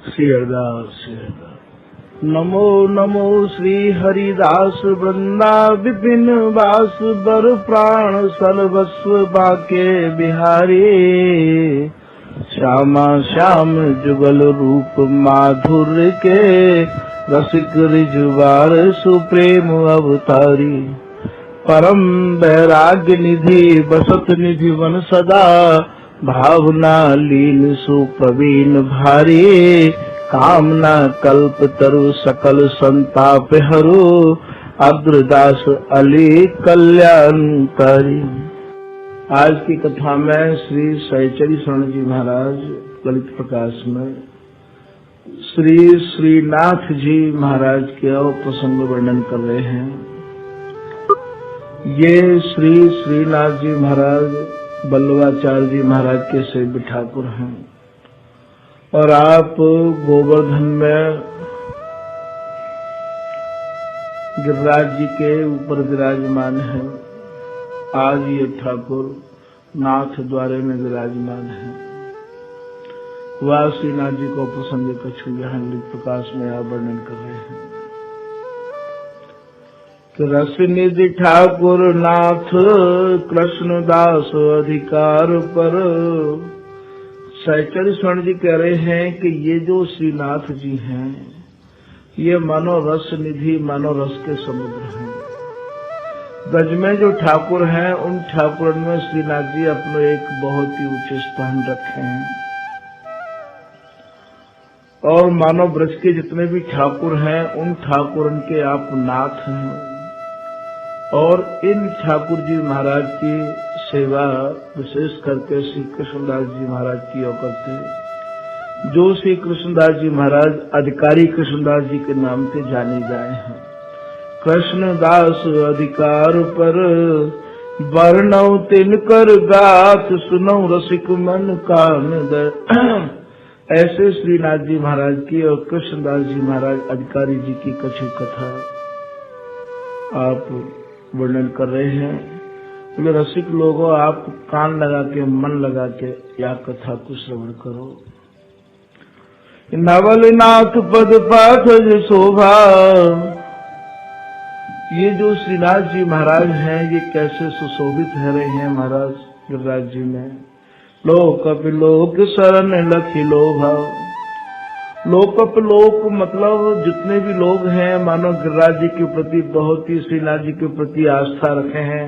श्री हरिदास नमो नमो श्री हरिदास वृंदा विपिन वास बर प्राण सर्वस्व बाके बिहारी श्यामा श्याम जुगल रूप माधुर्य के रसिक रिजवार सुप्रेम अवतारी परम वैराग्य निधि बसत निधि वन सदा भावना लीन सुप्रवीण भारी कामना कल्प तरु सकल संताप हरु अग्रदास अली कल्याणकारी। आज की कथा में श्री सहचरी शरण जी महाराज ललित प्रकाश में श्री श्रीनाथ जी महाराज के प्रसंग वर्णन कर रहे हैं। ये श्री श्रीनाथ जी महाराज बल्लवाचार्य जी महाराज के सेव्य ठाकुर हैं और आप गोवर्धन में गिरिराज जी के ऊपर विराजमान हैं। आज ये ठाकुर नाथ द्वारे में विराजमान हैं। वह श्रीनाथ जी को प्रसंग कछु यहाँ लिख प्रकाश में आप वर्णन कर रहे हैं। रस निधि ठाकुर नाथ कृष्णदास अधिकार पर। सहचरी शरण जी कह रहे हैं कि ये जो श्रीनाथ जी हैं ये मानो रस निधि मानो रस के समुद्र हैं। ब्रज में जो ठाकुर हैं उन ठाकुर में श्रीनाथ जी अपने एक बहुत ही ऊंचे स्थान रखे हैं और मानो ब्रज के जितने भी ठाकुर हैं उन ठाकुर के आप नाथ हैं और इन ठाकुर जी महाराज की सेवा विशेष करके श्री कृष्णदास जी महाराज की करते, जो श्री कृष्णदास जी महाराज अधिकारी कृष्णदास जी के नाम से जाने जाए हैं। कृष्णदास अधिकार पर वर्णव तिनकर गात सुनो रसिक मन कान दे। ऐसे श्रीनाथ जी महाराज की और कृष्णदास जी महाराज अधिकारी जी की कछु कथा आप वर्णन कर रहे हैं। तो रसिक लोगों आप कान लगा के मन लगा के या कथा को श्रवण करो। नवलनाथ पद पाठ शोभा। ये जो श्रीनाथ जी महाराज हैं ये कैसे सुशोभित है रहे हैं महाराज गिरिराज जी में। लोक लोक शरण लखी लोभा। लोक लोक मतलब जितने भी लोग हैं मानो गिरिराज जी के प्रति बहुत ही श्रीनाथ जी के प्रति आस्था रखे हैं।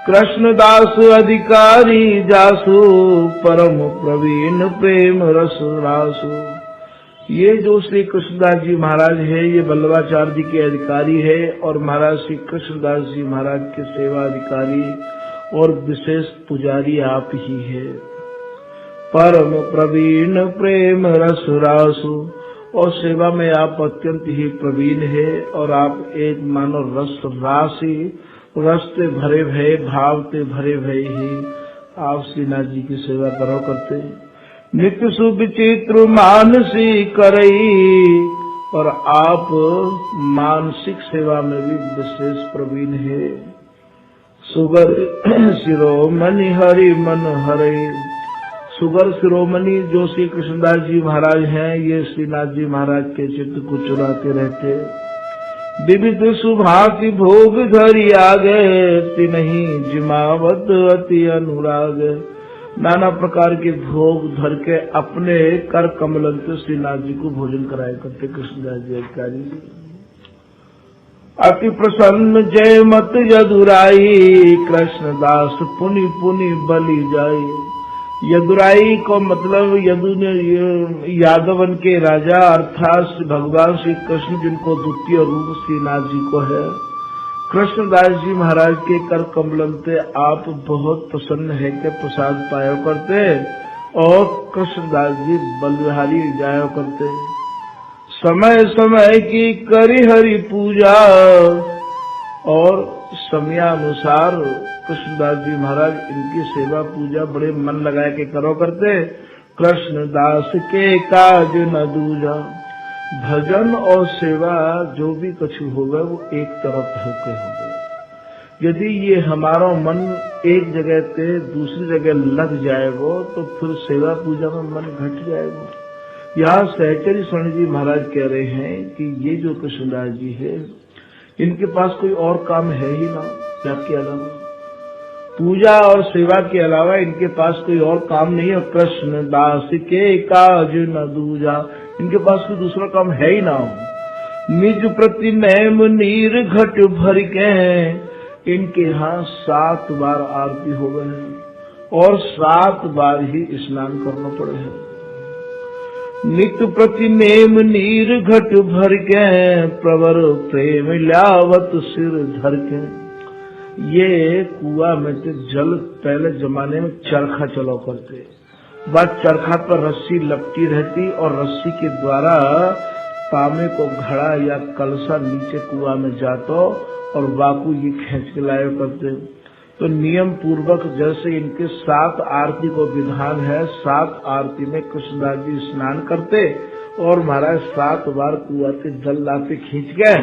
कृष्णदास अधिकारी जासु परम प्रवीण प्रेम रस रासु। ये जो श्री कृष्णदास जी महाराज है ये बल्लवाचार्य जी के अधिकारी है और महाराज श्री कृष्णदास जी महाराज के सेवा अधिकारी और विशेष पुजारी आप ही है। परम प्रवीण प्रेम रस रासु और सेवा में आप अत्यंत ही प्रवीण है और आप एक मानो रस राशि रस से भरे भय भाव से भरे भय ही आप श्रीनाथ जी की सेवा करो करते। नित्य सुविचित्र मानसी करई और आप मानसिक सेवा में भी विशेष प्रवीण है। सुगर शिरोमणि हरि मन हरे। सुगर शिरोमणि जो श्री कृष्णदास जी महाराज हैं ये श्रीनाथ जी महाराज के चित्त को चुराते रहते। विविध सुभाति भोग धरि आगे नहीं जिमावत अति अनुराग। नाना प्रकार के भोग धर के अपने कर कमलन से श्रीनाथ जी को भोजन कराया करते कृष्णदास जी अधिकारी। अति प्रसन्न जय मत यदुराई कृष्णदास पुनि पुनि बलि जाए। यदुराई को मतलब यदु ने यादवन के राजा अर्थात भगवान श्री कृष्ण जिनको द्वितीय रूप श्रीनाथ जी को है। कृष्णदास जी महाराज के कर कमलन से आप बहुत प्रसन्न है के प्रसाद पाया करते और कृष्णदास जी बलविहारी जाया करते। समय समय की करी हरि पूजा और समयानुसार कृष्णदास जी महाराज इनकी सेवा पूजा बड़े मन लगा के करो करते। कृष्णदास के काज न दूजा। भजन और सेवा जो भी कछु होगा वो एक तरफ होके होगा। यदि ये हमारा मन एक जगह से दूसरी जगह लग जाएगा तो फिर सेवा पूजा में मन घट जाएगा। यहाँ सहचरी स्वर्ण जी महाराज कह रहे हैं कि ये जो कृष्णदास जी है, इनके पास कोई और काम है ही ना जाप के अलावा, पूजा और सेवा के अलावा इनके पास कोई और काम नहीं है। कृष्णदास के काज न दूजा, इनके पास कोई दूसरा काम है ही ना। निज प्रति नैम नीर घट भर के, इनके यहाँ 7 बार आरती हो गए हैं और 7 बार ही स्नान करना पड़े है। नित्य प्रति नेम नीर घट भर के, प्रवर प्रेम लावत सिर धर के। ये कुआ में से जल पहले जमाने में चरखा चलो करते, बस चरखा पर रस्सी लपटी रहती और रस्सी के द्वारा तांबे को घड़ा या कलसा नीचे कुआ में जातो और बाकू ये खींच के लाया करते। तो नियम पूर्वक जैसे इनके 7 आरती को विधान है, 7 आरती में कृष्णदास जी स्नान करते और महाराज 7 बार कुआ से जल लाते खींच गए।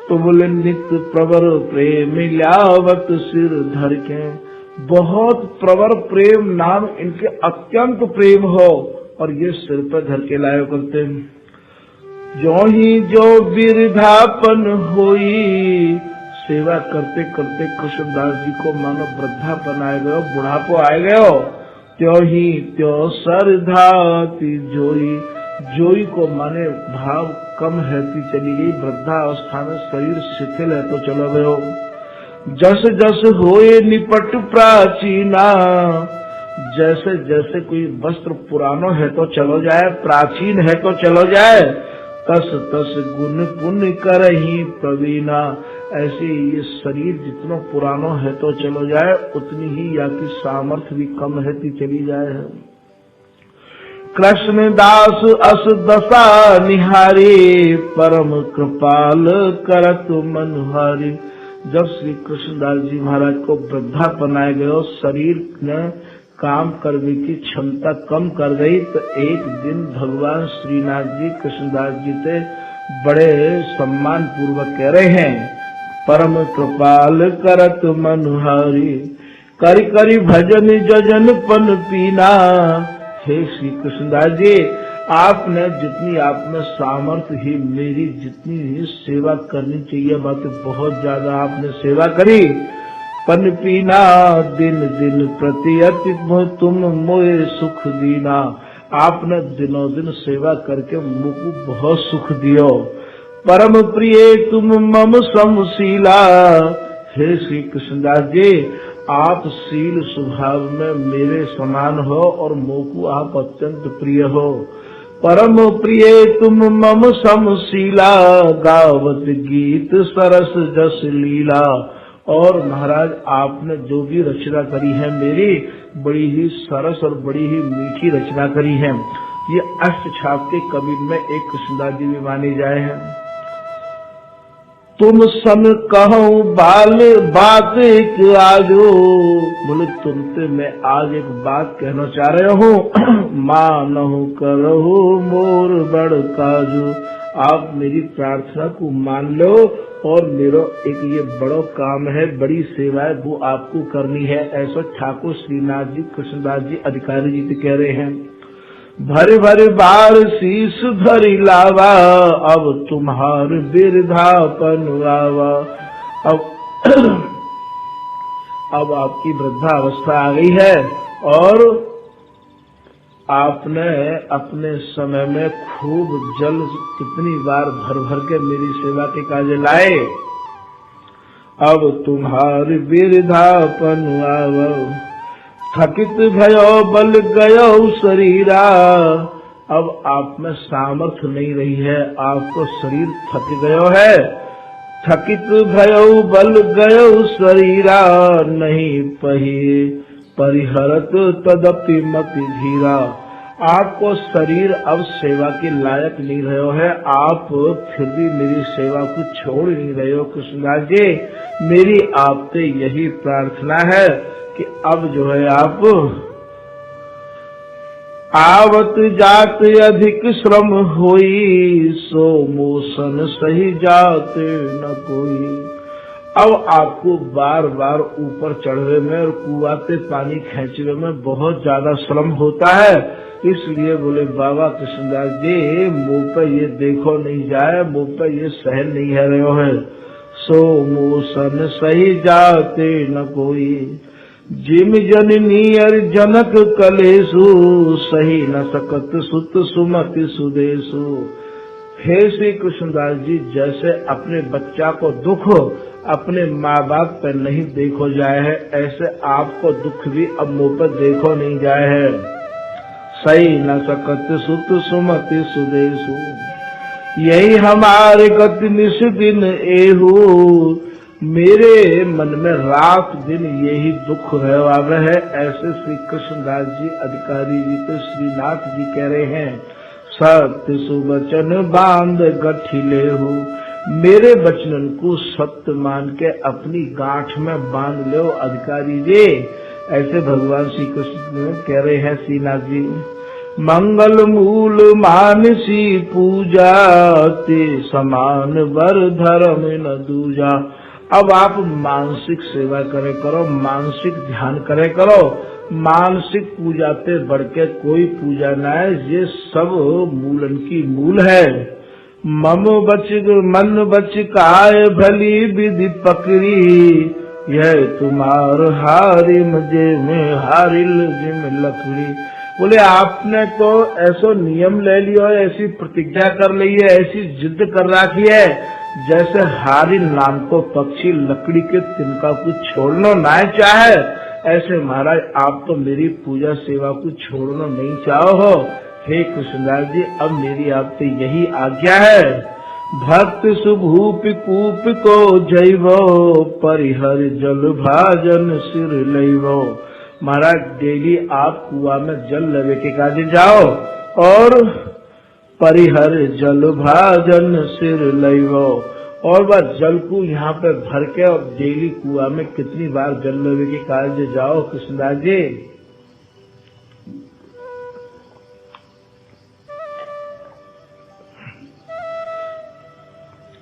तो बोले नित्य प्रवर प्रेम लावत सिर धर के, बहुत प्रवर प्रेम नाम इनके अत्यंत प्रेम हो और ये सिर पर धर के लाया करते। जो ही जो वृद्धापन होई, सेवा करते करते कृष्णदास जी को मानो वृद्धापन आए गयो, बुढ़ापो आए गयो। त्यो ही त्यो सरधाती जोई, जोई को माने भाव कम रहती चली गई, वृद्धावस्था में शरीर शिथिल है तो चलो गयो। जस जस होए निपट प्राचीना, जैसे जैसे कोई वस्त्र पुरानो है तो चलो जाए, प्राचीन है तो चलो जाए। तस तस गुण पुण्य करही प्रवीणा, ऐसे ये शरीर जितना पुरानो है तो चलो जाए, उतनी ही या की सामर्थ्य भी कम रहती चली जाए। कृष्णदास अस दशा निहारे, परम कृपाल करत मनहारी। जब श्री कृष्णदास जी महाराज को वृद्धापन आए गए, शरीर ने काम करने की क्षमता कम कर गई, तो एक दिन भगवान श्रीनाथ जी कृष्णदास जी से बड़े सम्मान पूर्वक कह रहे हैं, परम कृपाल करत मनहारी, करी करी भजन जजन पन पीना। हे श्री कृष्णदास जी, आपने जितनी आप में सामर्थ्य ही मेरी जितनी ही सेवा करनी चाहिए, बाकी बहुत ज्यादा आपने सेवा करी। पन पीना दिन दिन प्रति अति तुम मोए सुख दीना, आपने दिनों दिन सेवा करके मुझको बहुत सुख दियो। परम प्रिय तुम मम समशीला, हे श्री कृष्णदास जी, आप शील स्वभाव में मेरे समान हो और मोको आप अत्यंत प्रिय हो। परम प्रिय तुम मम समशीला, गावत गीत सरस जस लीला। और महाराज आपने जो भी रचना करी है मेरी, बड़ी ही सरस और बड़ी ही मीठी रचना करी है। ये अष्टछाप के कवि में एक कृष्णदास जी भी माने जाए हैं। तुम सन कहो बाल बात एक आजो, बोले तुमसे मैं आज एक बात कहना चाह रहे हूँ। मानहु करहु मोर बड़ काजू, आप मेरी प्रार्थना को मान लो और मेरा एक ये बड़ो काम है, बड़ी सेवा है, वो आपको करनी है। ऐसा ठाकुर श्रीनाथ जी कृष्णदास जी अधिकारी जी से कह रहे हैं। भरे भरे बार शीश भरी लावा, अब तुम्हार बिरधापन आवा। अब आपकी वृद्धावस्था आ गई है और आपने अपने समय में खूब जल कितनी बार भर भर के मेरी सेवा के काजे लाए। अब तुम्हारी बिरधापन आवो, थकित भयो बल गयो शरीरा। अब आप में सामर्थ्य नहीं रही है, आपको शरीर थक गयो है। थकित भयो बल गयो शरीरा, नहीं पही परिहरत तदपि मति धीरा। आपको शरीर अब सेवा के लायक नहीं रहे है, आप फिर भी मेरी सेवा को छोड़ नहीं रहे हो। कृष्णदास जी, मेरी आपसे यही प्रार्थना है कि अब जो है आप आवत जात अधिक श्रम होई, सो मोसन सही जात न कोई। अब आपको बार बार ऊपर चढ़ने में और कुआते पानी खींचने में बहुत ज्यादा श्रम होता है। इसलिए बोले बाबा कृष्णदास जी, मुंह पे ये देखो नहीं जाए, मुंह पे ये सहन नहीं है रहे है। सो मोसन सही जाते न कोई, जिम जननी और जनक कलेसु, सही न सकत सुत सुमति सुदेशु। हे श्री कृष्णदास जी, जैसे अपने बच्चा को दुख अपने माँ बाप पर नहीं देखो जाए है, ऐसे आपको दुख भी अब मुँह पर देखो नहीं जाए है। सही न सकत सुत सुमति सुदेशु, यही हमारे गति निश दिन एहू, मेरे मन में रात दिन यही दुख रहा है। ऐसे श्री कृष्णदास जी अधिकारी जी तो श्रीनाथ जी कह रहे हैं, सत्य सुवचन बांध गठिले हो, मेरे वचन को सत्य मान के अपनी गांठ में बांध लो अधिकारी जी। ऐसे भगवान श्री कृष्ण कह रहे हैं श्रीनाथ जी। मंगल मूल मानसी पूजा, ते समान वर धर्म न दूजा। अब आप मानसिक सेवा करे करो, मानसिक ध्यान करे करो, मानसिक पूजा पे बढ़ के कोई पूजा न है। ये सब मूलन की मूल है। मम बच मन बच काय भली विधि पकड़ी, यह तुम्हार हारी मजे में हारिल जिम लकड़ी। बोले आपने तो ऐसा नियम ले लियो, ऐसी प्रतिज्ञा कर ली है, ऐसी जिद कर रखी है, जैसे हारिल नाम को पक्षी लकड़ी के तिनका को छोड़ना ना चाहे, ऐसे महाराज आप तो मेरी पूजा सेवा को छोड़ना नहीं चाहो हो। हे कृष्णदास जी, अब मेरी आपसे यही आज्ञा है। भक्त सुभूप कूप को जैवो, परिहर जल भाजन सिर लैवो। महाराज डेली आप कुआ में जल लेवे के काजे जाओ और परिहर जल भाजन सिर लैवो, और वह जल को यहाँ पे भर के और डेली कुआ में कितनी बार जल लेवे के काजे जाओ कृष्णदास जी।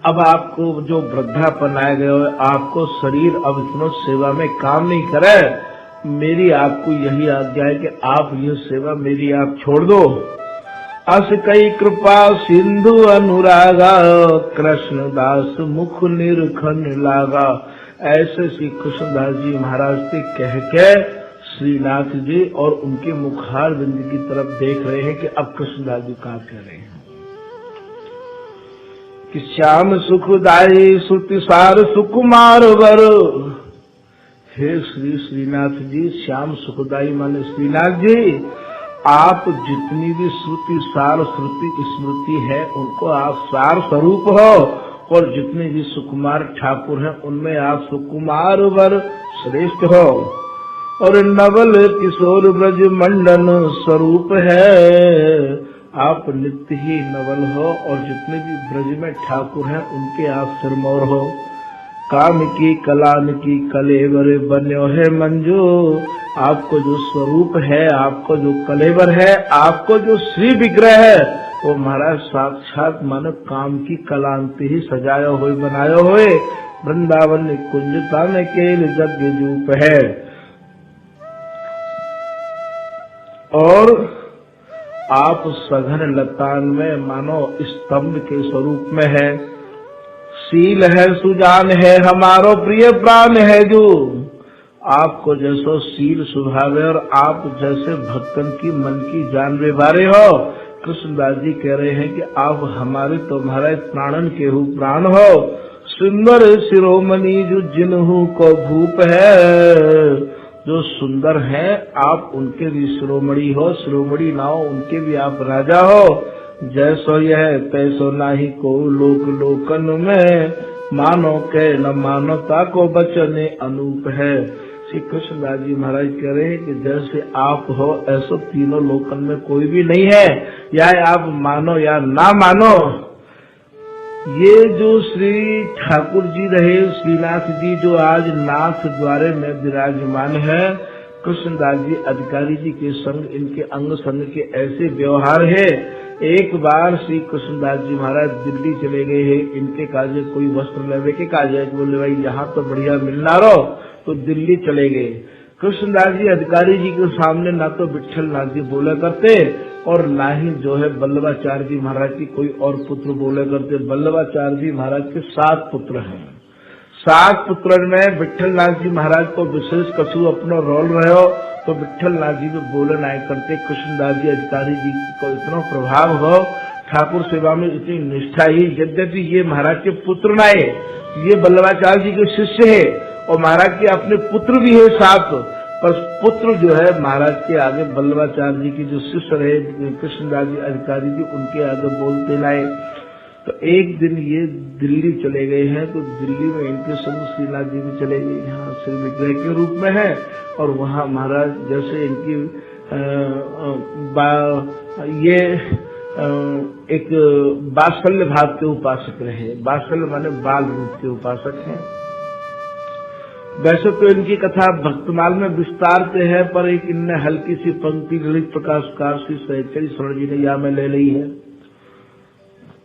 अब आपको जो वृद्धापन आए गए हो, आपको शरीर अब इतना सेवा में काम नहीं करे। मेरी आपको यही आज्ञा है कि आप ये सेवा मेरी आप छोड़ दो। अस कई कृपा सिंधु अनुरागा, कृष्णदास मुख निरखन लागा। ऐसे श्री कृष्णदास जी महाराज से कह के श्रीनाथ जी और उनके मुखार बिंद की तरफ देख रहे हैं कि अब कृष्णदास जी क्या कह रहे हैं कि श्याम सुखदाई सुतिसार सुकुमार वर। हे श्री श्रीनाथ जी, श्याम सुखदाई माने श्रीनाथ जी, आप जितनी भी श्रुति सार श्रुति स्मृति है उनको आप सार स्वरूप हो, और जितने भी सुकुमार ठाकुर हैं उनमें आप सुकुमार वर श्रेष्ठ हो, और नवल किशोर ब्रज मंडन स्वरूप है। आप नित्य ही नवल हो, और जितने भी ब्रज में ठाकुर हैं उनके आप सिरमौर हो। काम की कलान की कलेवर बन्यो है मंजू, आपको जो स्वरूप है, आपको जो कलेवर है, आपको जो श्री विग्रह है, वो महाराज साक्षात मानो काम की कलांति ही सजाया हुए बनाया हुए वृंदावन कुंजता में केल जग जूप है। और आप सघन लतान में मानो स्तंभ के स्वरूप में है। शील है सुजान है हमारो प्रिय प्राण है जो, आपको जैसो शील स्वभाव है और आप जैसे भक्तन की मन की जान व्यवहारे हो। कृष्णदास जी कह रहे हैं कि आप हमारे तुम्हारे प्राणन के हु प्राण हो। सुंदर शिरोमणि जो जिन्हू को भूप है, जो सुंदर हैं आप उनके भी शिरोमणि हो, शिरोमणि ना हो उनके भी आप राजा हो। जैसो यह तैसो नाही को लोक लोकन में, मानो के न मानवता को बचने अनूप है। श्री कृष्णदास जी महाराज कह रहे हैं कि जैसे आप हो ऐसो तीनों लोकन में कोई भी नहीं है, या आप मानो या ना मानो। ये जो श्री ठाकुर जी रहे श्रीनाथ जी जो आज नाथ द्वारे में विराजमान है, कृष्णदास जी अधिकारी जी के संग इनके अंग संग के ऐसे व्यवहार है, एक बार श्री कृष्णदास जी महाराज दिल्ली चले गए हैं, इनके काजे कोई वस्त्र लेवे के काजे, बोले भाई यहाँ तो बढ़िया मिलना रहो, तो दिल्ली चले गए। कृष्णदास जी अधिकारी जी के सामने ना तो विट्ठल नाथ जी बोला करते और ना ही जो है बल्लभाचार्य जी महाराज की कोई और पुत्र बोले करते। बल्लभाचार्य जी महाराज के 7 पुत्र हैं। 7 पुत्र में विट्ठल नाथ जी महाराज को विशेष कछु अपना रोल रहे हो, तो विट्ठल नाथ जी को बोले ना करते। कृष्णदास जी अधिकारी जी को इतना प्रभाव हो, ठाकुर सेवा में इतनी निष्ठा ही, यद्यपि ये महाराज के पुत्र ना है, ये बल्लभाचार्य जी के शिष्य है और महाराज के अपने पुत्र भी है 7, पर पुत्र जो है महाराज के आगे बल्लभाचार्य जी की जो शिष्य रहे कृष्णदास जी अधिकारी जी, उनके आगे बोलते लाए। तो एक दिन ये दिल्ली चले गए हैं, तो दिल्ली में इनके संग श्रीनाथ जी भी चले गए, यहाँ श्री विग्रह के रूप में है। और वहाँ महाराज जैसे इनकी ये एक बात्सल्य भाव के उपासक रहे। बात्सल्य माने बाल रूप के उपासक हैं। वैसे तो इनकी कथा भक्तमाल में विस्तार से है, पर एक इनने हल्की सी पंक्ति ललित प्रकाशकार श्री सहचरी स्वर्ण जी ने यहाँ में ले ली है।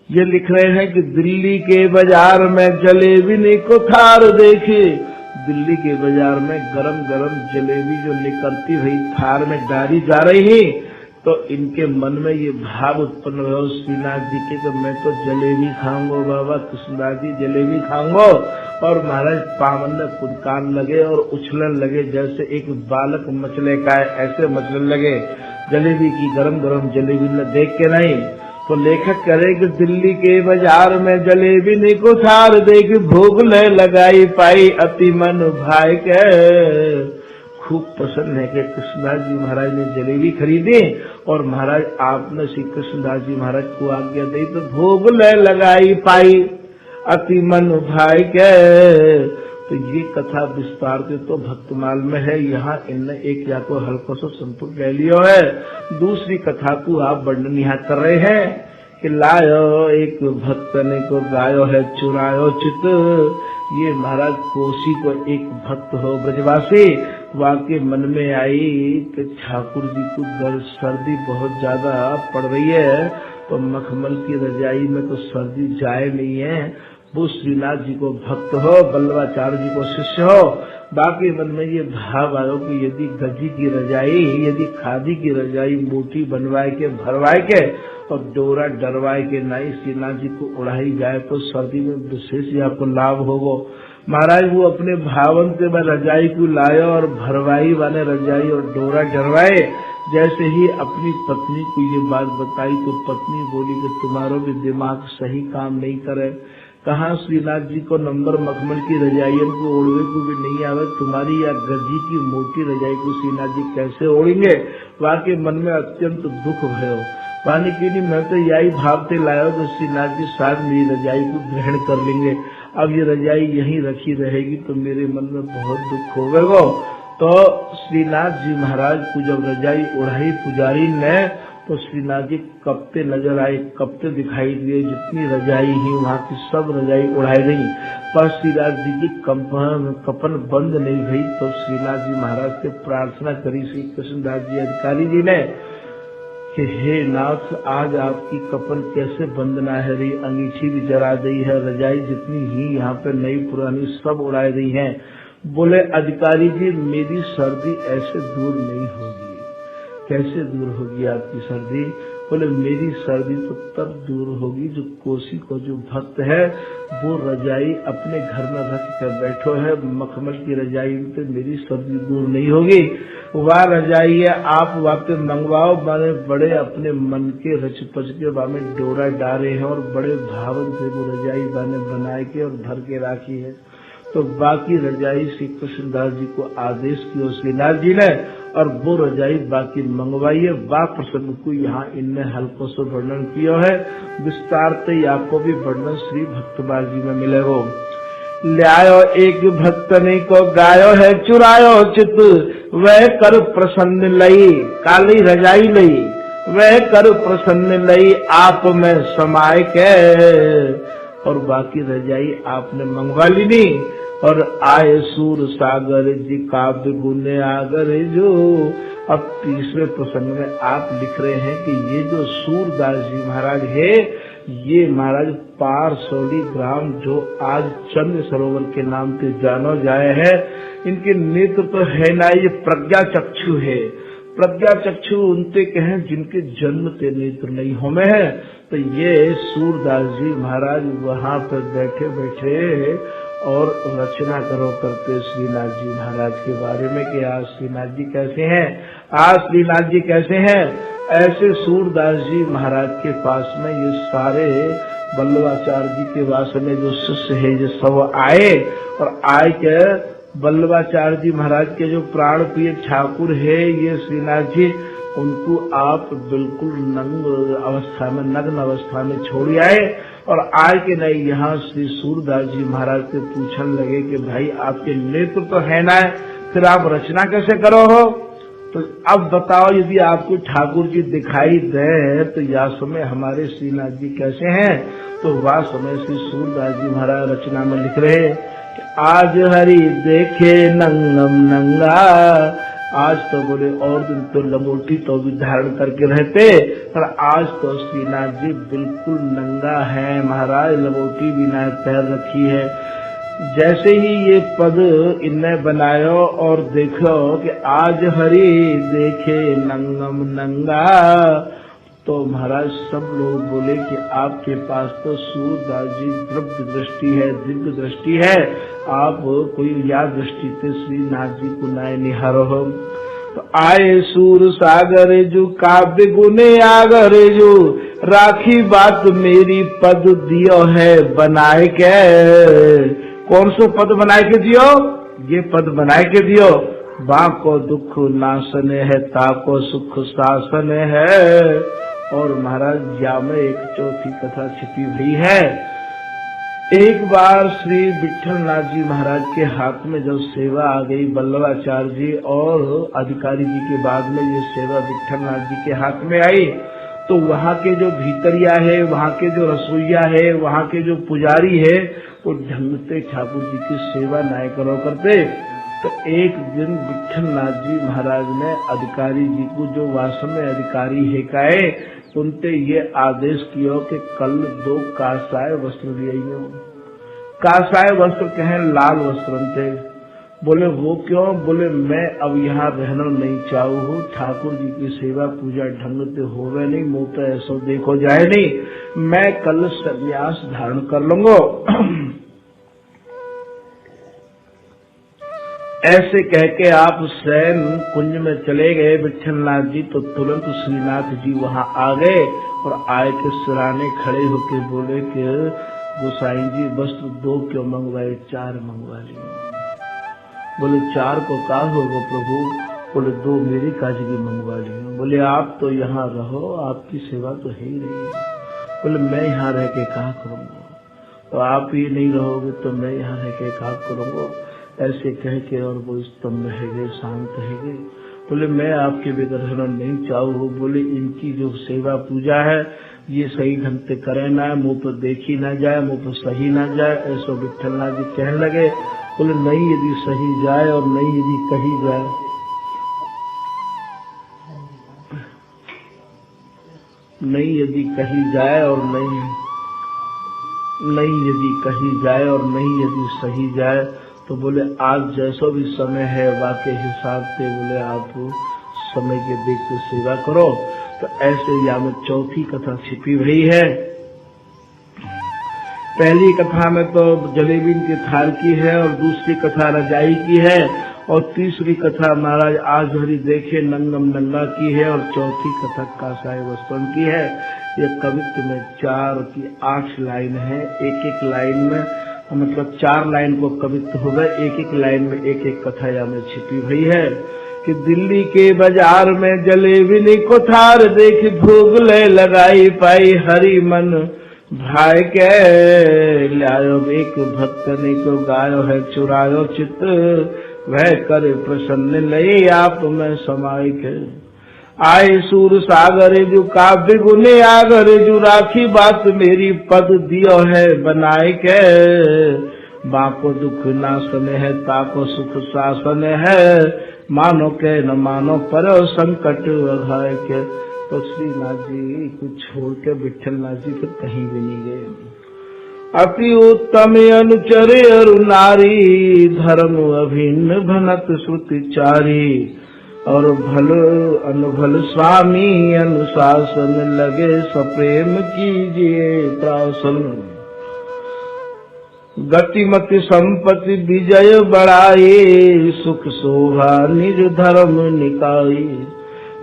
ये लिख रहे हैं कि दिल्ली के बाजार में जलेबी ने कोठार देखे, दिल्ली के बाजार में गरम गरम जलेबी जो निकलती हुई थार में डाली जा रही, तो इनके मन में ये भाव उत्पन्न हुआ श्रीनाथ जी के, तो मैं तो जलेबी खाऊंगा बाबा, कृष्णदास जी जलेबी खाऊंगा। और महाराज पावन में कुदकान लगे और उछलन लगे, जैसे एक बालक मचले का है, ऐसे मचलने लगे जलेबी की, गरम गरम जलेबी ने देख के नहीं। तो लेखक करे कि दिल्ली के बाजार में जलेबी ने कुठार देख, भोग ले लगाई पाई अति मन भाई के। खूब पसंद है कि कृष्णदास जी महाराज ने जलेबी खरीदी और महाराज आपने श्री कृष्णदास जी महाराज को आज्ञा दी, तो भोग ले लगाई पाई अति मन भाई के। तो ये कथा विस्तार से तो भक्तमाल में है, यहाँ इनने एक या तो हल्का सा संपुट ले लियो है, दूसरी कथा को आप वर्णन यहाँ कर रहे हैं कि लायो एक भक्त ने को गायो है चुरायो चित। ये महाराज कोसी को एक भक्त हो ब्रजवासी, वाके मन में आई कि ठाकुर जी को सर्दी बहुत ज्यादा पड़ रही है, तो मखमल की रजाई में तो सर्दी जाए नहीं है। वो श्रीनाथ जी को भक्त हो, बल्लभाचार्य जी को शिष्य हो, बाकी मन में ये भाव आयो कि यदि गजी की रजाई, यदि खादी की रजाई मोटी बनवाए के भरवाए के और डोरा डरवाए के नहीं श्रीनाथ जी को उड़ाई जाए, तो सर्दी में विशेष ही आपको लाभ होगा। महाराज वो अपने भावन से मैं रजाई को लाया और भरवाई वाले रजाई और डोरा डरवाए। जैसे ही अपनी पत्नी को ये बात बताई, तो पत्नी बोली कि तुम्हारा भी दिमाग सही काम नहीं करे, कहाँ श्रीनाथ जी को नंबर मखमल की रजाइयों को ओढ़वे को भी नहीं आवे, तुम्हारी या गजी की मोटी रजाई को श्रीनाथ जी कैसे ओढ़ेंगे। वाके मन में अत्यंत दुख भयो, पानी की नहीं, मैं तो यही भावते लाया तो श्रीनाथ जी शायद मेरी रजाई को ग्रहण कर लेंगे। अब ये रजाई यहीं रखी रहेगी तो मेरे मन में बहुत दुख होगा। तो श्रीनाथ जी महाराज को जब रजाई उड़ाई पुजारी ने, तो श्रीनाथ जी कपते नजर आए, कपते दिखाई दिए, जितनी रजाई ही वहाँ की सब रजाई उड़ाई गई, पर श्रीनाथ जी की कपन बंद नहीं हुई। तो श्रीनाथ जी महाराज से प्रार्थना करी श्री कृष्णदास जी अधिकारी जी ने कि हे नाथ, आज आपकी कपन कैसे बंद ना है रही, अंगीठी भी जला दी है, रजाई जितनी ही यहाँ पे नई पुरानी सब उड़ाई गई है। बोले अधिकारी जी मेरी सर्दी ऐसे दूर नहीं होगी। कैसे दूर होगी आपकी सर्दी? बोले मेरी सर्दी तो तब दूर होगी जो कोसी को जो भक्त है वो रजाई अपने घर में रख कर बैठो है, मखमल की रजाई पे मेरी सर्दी दूर नहीं होगी। वह रजाई है आप वापस मंगवाओ, माने बड़े अपने मन के रच पच के बामे डोरा डाले हैं और बड़े भावन से वो रजाई बाने बनाए के और भर के राखी है। तो बाकी रजाई श्री कृष्णदास जी को आदेश किया श्रीनाथ जी ने और वो रजाई बाकी मंगवाई है। बा प्रसंग को यहाँ इनने हल्को से वर्णन किया है, विस्तार से आपको भी वर्णन श्री भक्तमाल जी में मिलेगा। ल्यायो एक भक्त ने को गायो है चुरायो चित, वह कर प्रसन्न लई, काली रजाई लई, वह कर प्रसन्न लई आप में समाये के। और बाकी रजाई आपने मंगवा ली नहीं। और आए सूर सागर जी काव्य गुने आगर जो, अब तीसरे प्रसंग में आप लिख रहे हैं कि ये जो सूरदास जी महाराज है, ये महाराज पारसौली ग्राम जो आज चंद्र सरोवर के नाम से जानो जाए है, इनके नेत्र तो है ना, ये प्रज्ञा चक्षु है। प्रज्ञा चक्षु उनते कहें जिनके जन्म से नेत्र नहीं होमे है। तो ये सूरदास जी महाराज वहां पर बैठे बैठे और रचना करो करते श्रीनाथ जी महाराज के बारे में कि आज श्रीनाथ जी कैसे हैं, आज श्रीनाथ जी कैसे हैं। ऐसे सूरदास जी महाराज के पास में ये सारे वल्लभाचार्य जी के वास में जो शिष्य है ये सब आए, और आए के वल्लभाचार्य जी महाराज के जो प्राण प्रिय ठाकुर है ये श्रीनाथ जी, उनको आप बिल्कुल नग्न अवस्था में छोड़ आए, और आए के नहीं यहाँ श्री सूरदास जी महाराज से पूछने लगे कि भाई आपके नेत्र तो है ना, फिर आप रचना कैसे करो हो। तो अब बताओ, यदि आपको ठाकुर जी दिखाई दे तो या समय हमारे श्रीनाथ जी कैसे हैं। तो वह समय श्री सूरदास जी महाराज रचना में लिख रहे कि आज हरि देखे नंगम नंगा। आज तो बोले और दिन तो लंगोटी तो भी धारण करके रहते, पर आज तो श्रीनाथ जी बिल्कुल नंगा है महाराज, लंगोटी भी ना पैर रखी है। जैसे ही ये पद इनने बनायो और देखो कि आज हरि देखे नंगम नंगा, तो महाराज सब लोग बोले कि आपके पास तो सूरदास जी द्रव्य दृष्टि है, दिव्य दृष्टि है, आप कोई या दृष्टि से श्रीनाथ जी को नए निहारो हो। तो आए सूर सागर जो काव्य गुने आगर जो, राखी बात मेरी पद दियो है बनाए के। कौन सो पद बनाए के दियो, ये पद बनाए के दियो। बाको दुख नाशन है, ताको सुख शासन है। और महाराज या में एक चौथी कथा छिपी हुई है। एक बार श्री विट्ठलनाथ जी महाराज के हाथ में जब सेवा आ गई, वल्लभाचार्य जी और अधिकारी जी के बाद में ये सेवा विट्ठलनाथ जी के हाथ में आई, तो वहाँ के जो भीतरिया है, वहाँ के जो रसोईया है, वहाँ के जो पुजारी है, वो ढंगते ठाकुर जी की सेवा नाय करो करते। तो एक दिन विट्ठलनाथ जी महाराज ने अधिकारी जी को, जो वास्तव में अधिकारी है काए, उनसे ये आदेश किया कि कल 2 कासाय वस्त्र लियो। कासाय वस्त्र कहें लाल वस्त्र थे। बोले वो क्यों, बोले मैं अब यहाँ रहना नहीं चाहूँ, ठाकुर जी की सेवा पूजा ढंग से होवे नहीं, मुँह तो ऐसा देखो जाए नहीं, मैं कल संन्यास धारण कर लूंगा। ऐसे कह के आप शयन कुंज में चले गए विट्ठलनाथ जी। तो तुरंत श्रीनाथ जी वहां आ गए और आए के सिराने खड़े होके बोले कि गोसाई जी वस्त्र 2 क्यों मंगवाए, 4 मंगवा लिए। बोले 4 को का होगा प्रभु, बोले 2 मेरी काज की मंगवा लिए। बोले आप तो यहाँ रहो, आपकी सेवा तो है ही नहीं। बोले मैं यहाँ रह के क्या करूँगा, तो आप ही नहीं रहोगे तो मैं यहाँ रह के क्या करूँगा। ऐसे कह के और वो स्तंभ रह गए, शांत रह गए। बोले मैं आपके बगैर रहना नहीं चाहूँ। बोले इनकी जो सेवा पूजा है ये सही ढंग से करे ना, मुँह पर देखी ना जाए, मुँह पर सही ना जाए, ऐसा विट्ठलनाथ जी कहने लगे। बोले नहीं यदि सही जाए और नहीं यदि कही जाए, नहीं यदि कही जाए और नहीं यदि कही जाए और नहीं यदि सही जाए, तो बोले आज जैसा भी समय है वाके हिसाब से बोले आप समय के देख के सेवा करो। तो ऐसे यहाँ में चौथी कथा छिपी हुई है। पहली कथा में तो जलेबी की थाल की है, और दूसरी कथा रजाई की है, और तीसरी कथा महाराज आज हरि देखे नंगम नंगा की है, और चौथी कथा कासाय वस्त्रम की है। ये कवित्व में 4 की 8 लाइन है। एक लाइन में मतलब 4 लाइन को कवित्व हो गए, एक लाइन में एक कथा या में छिपी हुई है कि दिल्ली के बाजार में जलेबी को थार देख भोग ले लगाई पाई, हरि मन भाई के लायो एक भक्त ने को गायो है चुरायो चित्त, वह कर प्रसन्न लई आप में समाई के। आए सूर सागर जो काव्य गुने आगर जो, राखी बात मेरी पद दियो है बनाए के। बाको दुख नाशन है ताको सुख शासन है, मानो के न मानो पर संकट वघाय के। तो श्रीनाथ जी को छोड़ के विठलनाथ जी फिर कहीं भी नहीं गए। अति उत्तम अनुचर अरु नारी, धर्म अभिन्न भनत श्रुतिचारी, और भल अनुभल स्वामी अनुशासन, लगे सप्रेम कीजिए त्रासन। गतिमति संपत्ति विजय बढ़ाए, सुख शोभा निज धर्म निकाये,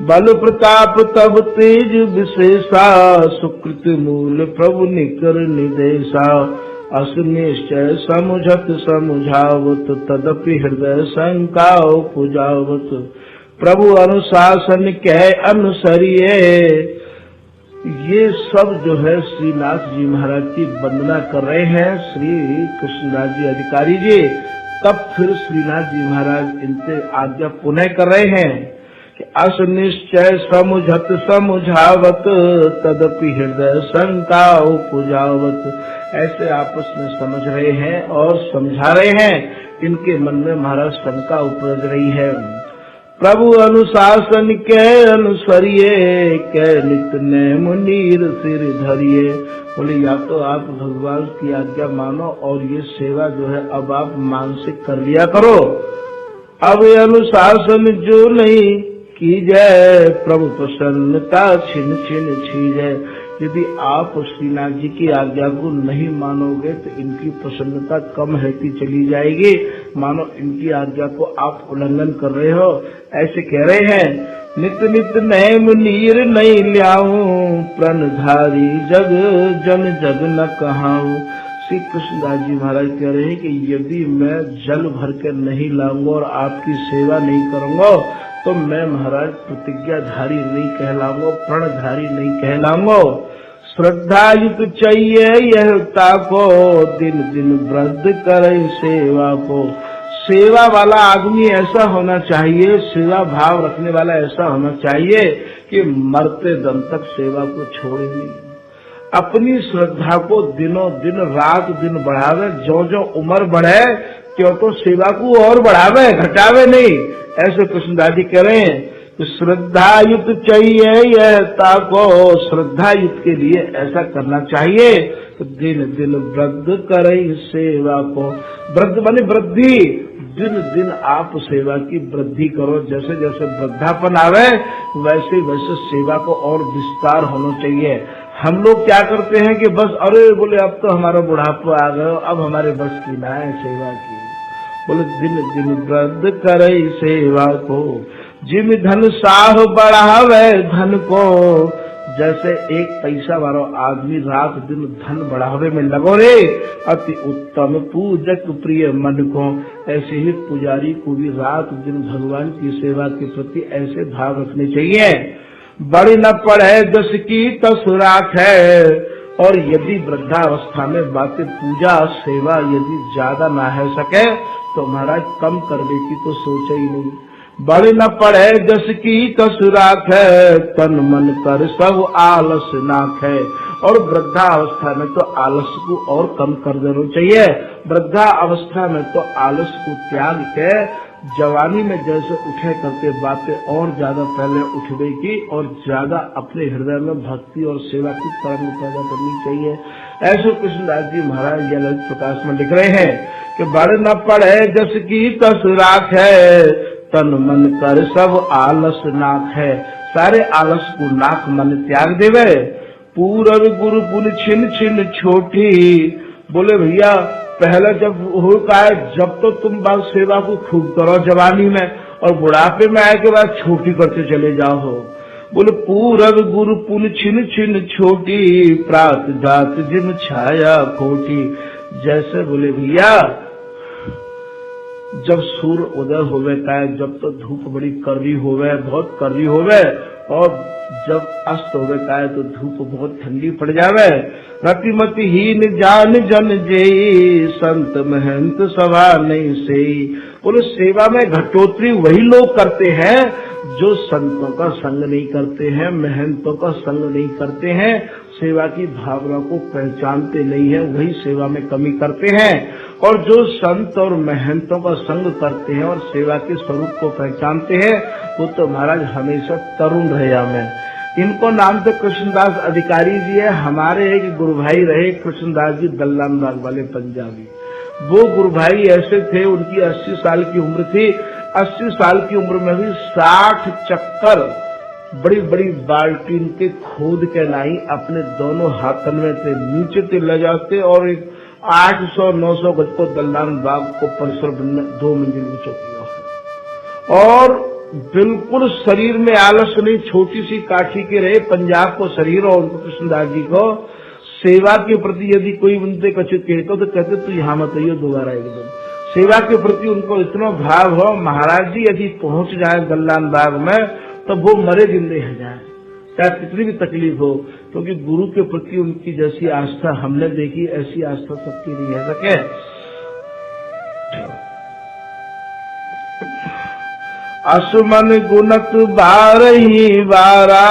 बल प्रताप तब तेज विशेषा, सुकृत मूल प्रभु निकर निदेशा। अस निश्चय समुझत समुझावत, तदपि हृदय शंका उपजावत, प्रभु अनुशासन कह अनुसरिये। ये सब जो है श्रीनाथ जी महाराज की वंदना कर रहे हैं श्री कृष्णदास जी अधिकारी जी। तब फिर श्रीनाथ जी महाराज इनसे आज्ञा पुनः कर रहे हैं कि अस निश्चय समुझत समुझावत, तदपि हृदय शंका उपजावत। ऐसे आपस में समझ रहे हैं और समझा रहे हैं, इनके मन में महाराज शंका उपज रही है। प्रभु अनुशासन के अनुसरिये, के नित्य नेम नीर सिर धरिये। बोले या तो आप भगवान की आज्ञा मानो और ये सेवा जो है अब आप मानसिक कर लिया करो। अब अनुशासन जो नहीं की जाए, प्रभु प्रसन्नता छिन छिन छीजे। यदि आप श्रीनाथ जी की आज्ञा को नहीं मानोगे तो इनकी प्रसन्नता कम रहती चली जाएगी, मानो इनकी आज्ञा को आप उल्लंघन कर रहे हो, ऐसे कह रहे हैं। नित नित नैम नीर नहीं लियाऊं, प्रणधारी जग जन जग न कहाऊं। श्री कृष्णदास जी महाराज कह रहे हैं कि यदि मैं जल भर के नहीं लाऊंगा और आपकी सेवा नहीं करूंगा तो मैं महाराज प्रतिज्ञाधारी नहीं कहलाऊंगा, प्रणधारी नहीं कहलाऊंगा। श्रद्धा युक्त चाहिए यह ताको, दिन दिन वृद्ध करे सेवा को। सेवा वाला आदमी ऐसा होना चाहिए, सेवा भाव रखने वाला ऐसा होना चाहिए कि मरते दम तक सेवा को छोड़े नहीं। अपनी श्रद्धा को दिनों दिन रात दिन बढ़ावे, जो जो उम्र बढ़े क्यों तो सेवा को और बढ़ावे घटावे नहीं। ऐसे कृष्णदास जी कह रहे हैं कि श्रद्धा युक्त चाहिए यह ताको, श्रद्धा युक्त के लिए ऐसा करना चाहिए तो दिन दिन वृद्ध करे सेवा को। वृद्ध माने वृद्धि, दिन दिन आप सेवा की वृद्धि करो। जैसे जैसे वृद्धापन आवे वैसे वैसे सेवा को और विस्तार होना चाहिए। हम लोग क्या करते हैं कि बस अरे बोले अब तो हमारा बुढ़ापा आ गया, अब हमारे बस की ना है सेवा की। बोले दिन दिन वृद्ध करे सेवा को, जिम धन साह बढ़ावे धन को। जैसे एक पैसा वाला आदमी रात दिन धन बढ़ावे में लगो रे, अति उत्तम पूजक प्रिय मन को। ऐसे ही पुजारी को भी रात दिन भगवान की सेवा के प्रति ऐसे भाव रखने चाहिए। बड़ी न पड़े दस की तस राखे, और यदि वृद्धावस्था में बातें पूजा सेवा यदि ज्यादा ना है सके तो महाराज कम करने की तो सोचे ही नहीं। बड़ी न पड़े जस की तस राखे, तन मन कर सब आलस नाखे। और वृद्धावस्था में तो आलस को और कम कर देना चाहिए। वृद्धावस्था में तो आलस को त्याग के जवानी में जैसे उठे करते बातें और ज्यादा पहले उठने की और ज्यादा अपने हृदय में भक्ति और सेवा की तरंग पैदा करनी चाहिए। ऐसे कृष्णदास जी महाराज ललित प्रकाश में लिख रहे हैं कि बड़ न पड़े जस की तस राखे, तन मन कर सब आलस नाक है। सारे आलस को नाक मन त्याग देवे। पूरब गुरु पुन छिन छिन छोटी। बोले भैया पहले जब होता है जब तो तुम बात सेवा को खूब करो जवानी में, और बुढ़ापे में आए के बाद छोटी करते चले जाओ हो। बोले पूरब गुरु पुन छिन छिन छोटी, प्रात जात जिम छाया खोटी। जैसे बोले भैया जब सूर्य उदय होवे का है, जब तो धूप बड़ी कर्री होवे, बहुत कर्री होवे, और जब अस्त होवे का है तो धूप बहुत ठंडी पड़ जावे। रतिमति हीन जान जन जेई, संत महंत सभा नहीं सेई। बोले सेवा में घटोतरी वही लोग करते हैं जो संतों का संग नहीं करते हैं, महंतों का संग नहीं करते हैं, सेवा की भावना को पहचानते नहीं है, वही सेवा में कमी करते हैं। और जो संत और महंतों का संग करते हैं और सेवा के स्वरूप को पहचानते हैं, वो तो महाराज हमेशा तरुण रहे। में इनको नाम तो कृष्णदास अधिकारी जी है। हमारे एक गुरु भाई रहे कृष्णदास जी दल्लान बाग वाले पंजाबी। वो गुरु भाई ऐसे थे, उनकी 80 साल की उम्र थी। 80 साल की उम्र में भी 60 चक्कर बड़ी बड़ी बाल्टीन के खोद के लाई अपने दोनों हाथों में से नीचे से ले जाते और 800-900 गज को दल्लान बाग को परिसर 2 मंजिल ऊंचा किया और बिल्कुल शरीर में आलस नहीं, छोटी सी काठी के रहे पंजाब को शरीर। और उनको कृष्णदास जी को सेवा के प्रति यदि कोई उनसे कछु कहता तो कहते तू यहाँ मत आइयो दोबारा एकदम। सेवा के प्रति उनको इतना भाव हो, महाराज जी यदि पहुंच जाए दल्लान बाग में तो वो मरे जिंदे हो जाए, चाहे कितनी भी तकलीफ हो, क्योंकि गुरु के प्रति उनकी जैसी आस्था हमने देखी ऐसी आस्था सबकी नहीं है सके। असमन गुणत बारही बारा,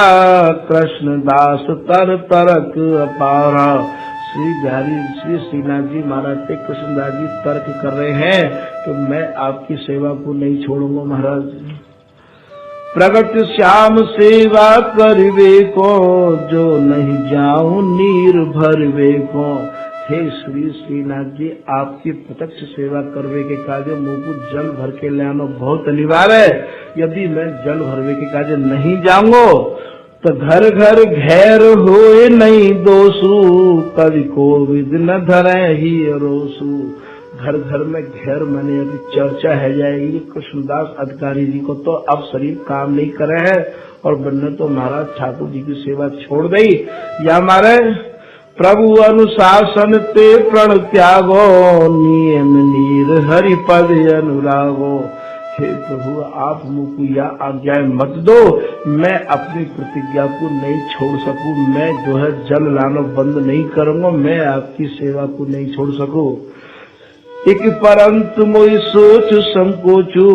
कृष्णदास तर तरक अपारा। श्री श्रीनाथ जी महाराज से कृष्णदास जी तर्क कर रहे हैं कि मैं आपकी सेवा को नहीं छोड़ूंगा महाराज। प्रगट श्याम सेवा करवे को, जो नहीं जाऊं नीर भरवे को। हे श्री श्रीनाथ जी, आपकी प्रत्यक्ष सेवा करवे के काजे मुँह को जल भर के ले आना बहुत अनिवार्य है। यदि मैं जल भरवे के काजे नहीं जाऊंगा तो घर घर घेर होए नहीं दोषू, कवि को विद न धरे ही रोसू। घर घर में घेर माने यदि चर्चा है जाएगी कृष्णदास अधिकारी जी को, तो अब शरीर काम नहीं करे है और बनने तो महाराज ठाकुर जी की सेवा छोड़ दी। या हमारे प्रभु अनुशासन ते प्रण त्यागो, नियम नीर हरिपद अनुरागो। हे प्रभु, आप मुझको यह आज्ञाएं मत दो, मैं अपनी प्रतिज्ञा को नहीं छोड़ सकूं। मैं जो है जल लाना बंद नहीं करूंगा, मैं आपकी सेवा को नहीं छोड़ सकूं। एक परंतु मोई सोच संकोचू,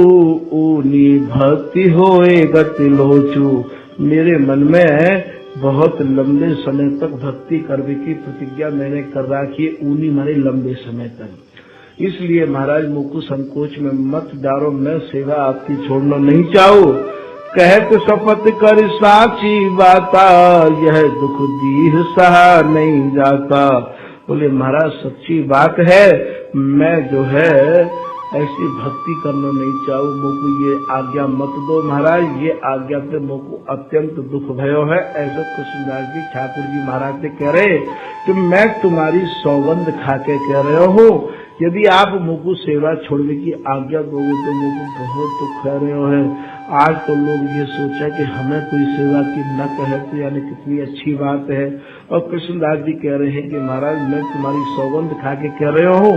ऊनी भक्ति होए गति लोचू। मेरे मन में बहुत लंबे समय तक भक्ति करने की प्रतिज्ञा मैंने कर रखी है, ऊनी माने लंबे समय तक। इसलिए महाराज मुझको संकोच में मत डालो, मैं सेवा आपकी छोड़ना नहीं चाहूँ। कहत शपथ कर साची बाता, यह दुख दीह सहा नहीं जाता। बोले महाराज सच्ची बात है, मैं जो है ऐसी भक्ति करना नहीं चाहूँ, मुझको ये आज्ञा मत दो महाराज। ये आज्ञा से मुझको अत्यंत दुख भयो है। ऐसा कृष्णदास जी ठाकुर जी महाराज से कह रहे कि मैं तुम्हारी सौगंध खा के कह रहे हूँ, यदि आप मुझको सेवा छोड़ने की आज्ञा दोगे तो मुझको बहुत दुख कह रहे हो। आज तो लोग ये सोचा कि हमें कोई सेवा की न कहे तो यानी कितनी अच्छी बात है। और कृष्णदास जी कह रहे हैं कि महाराज मैं तुम्हारी सौगंध खा के कह रहे हूँ,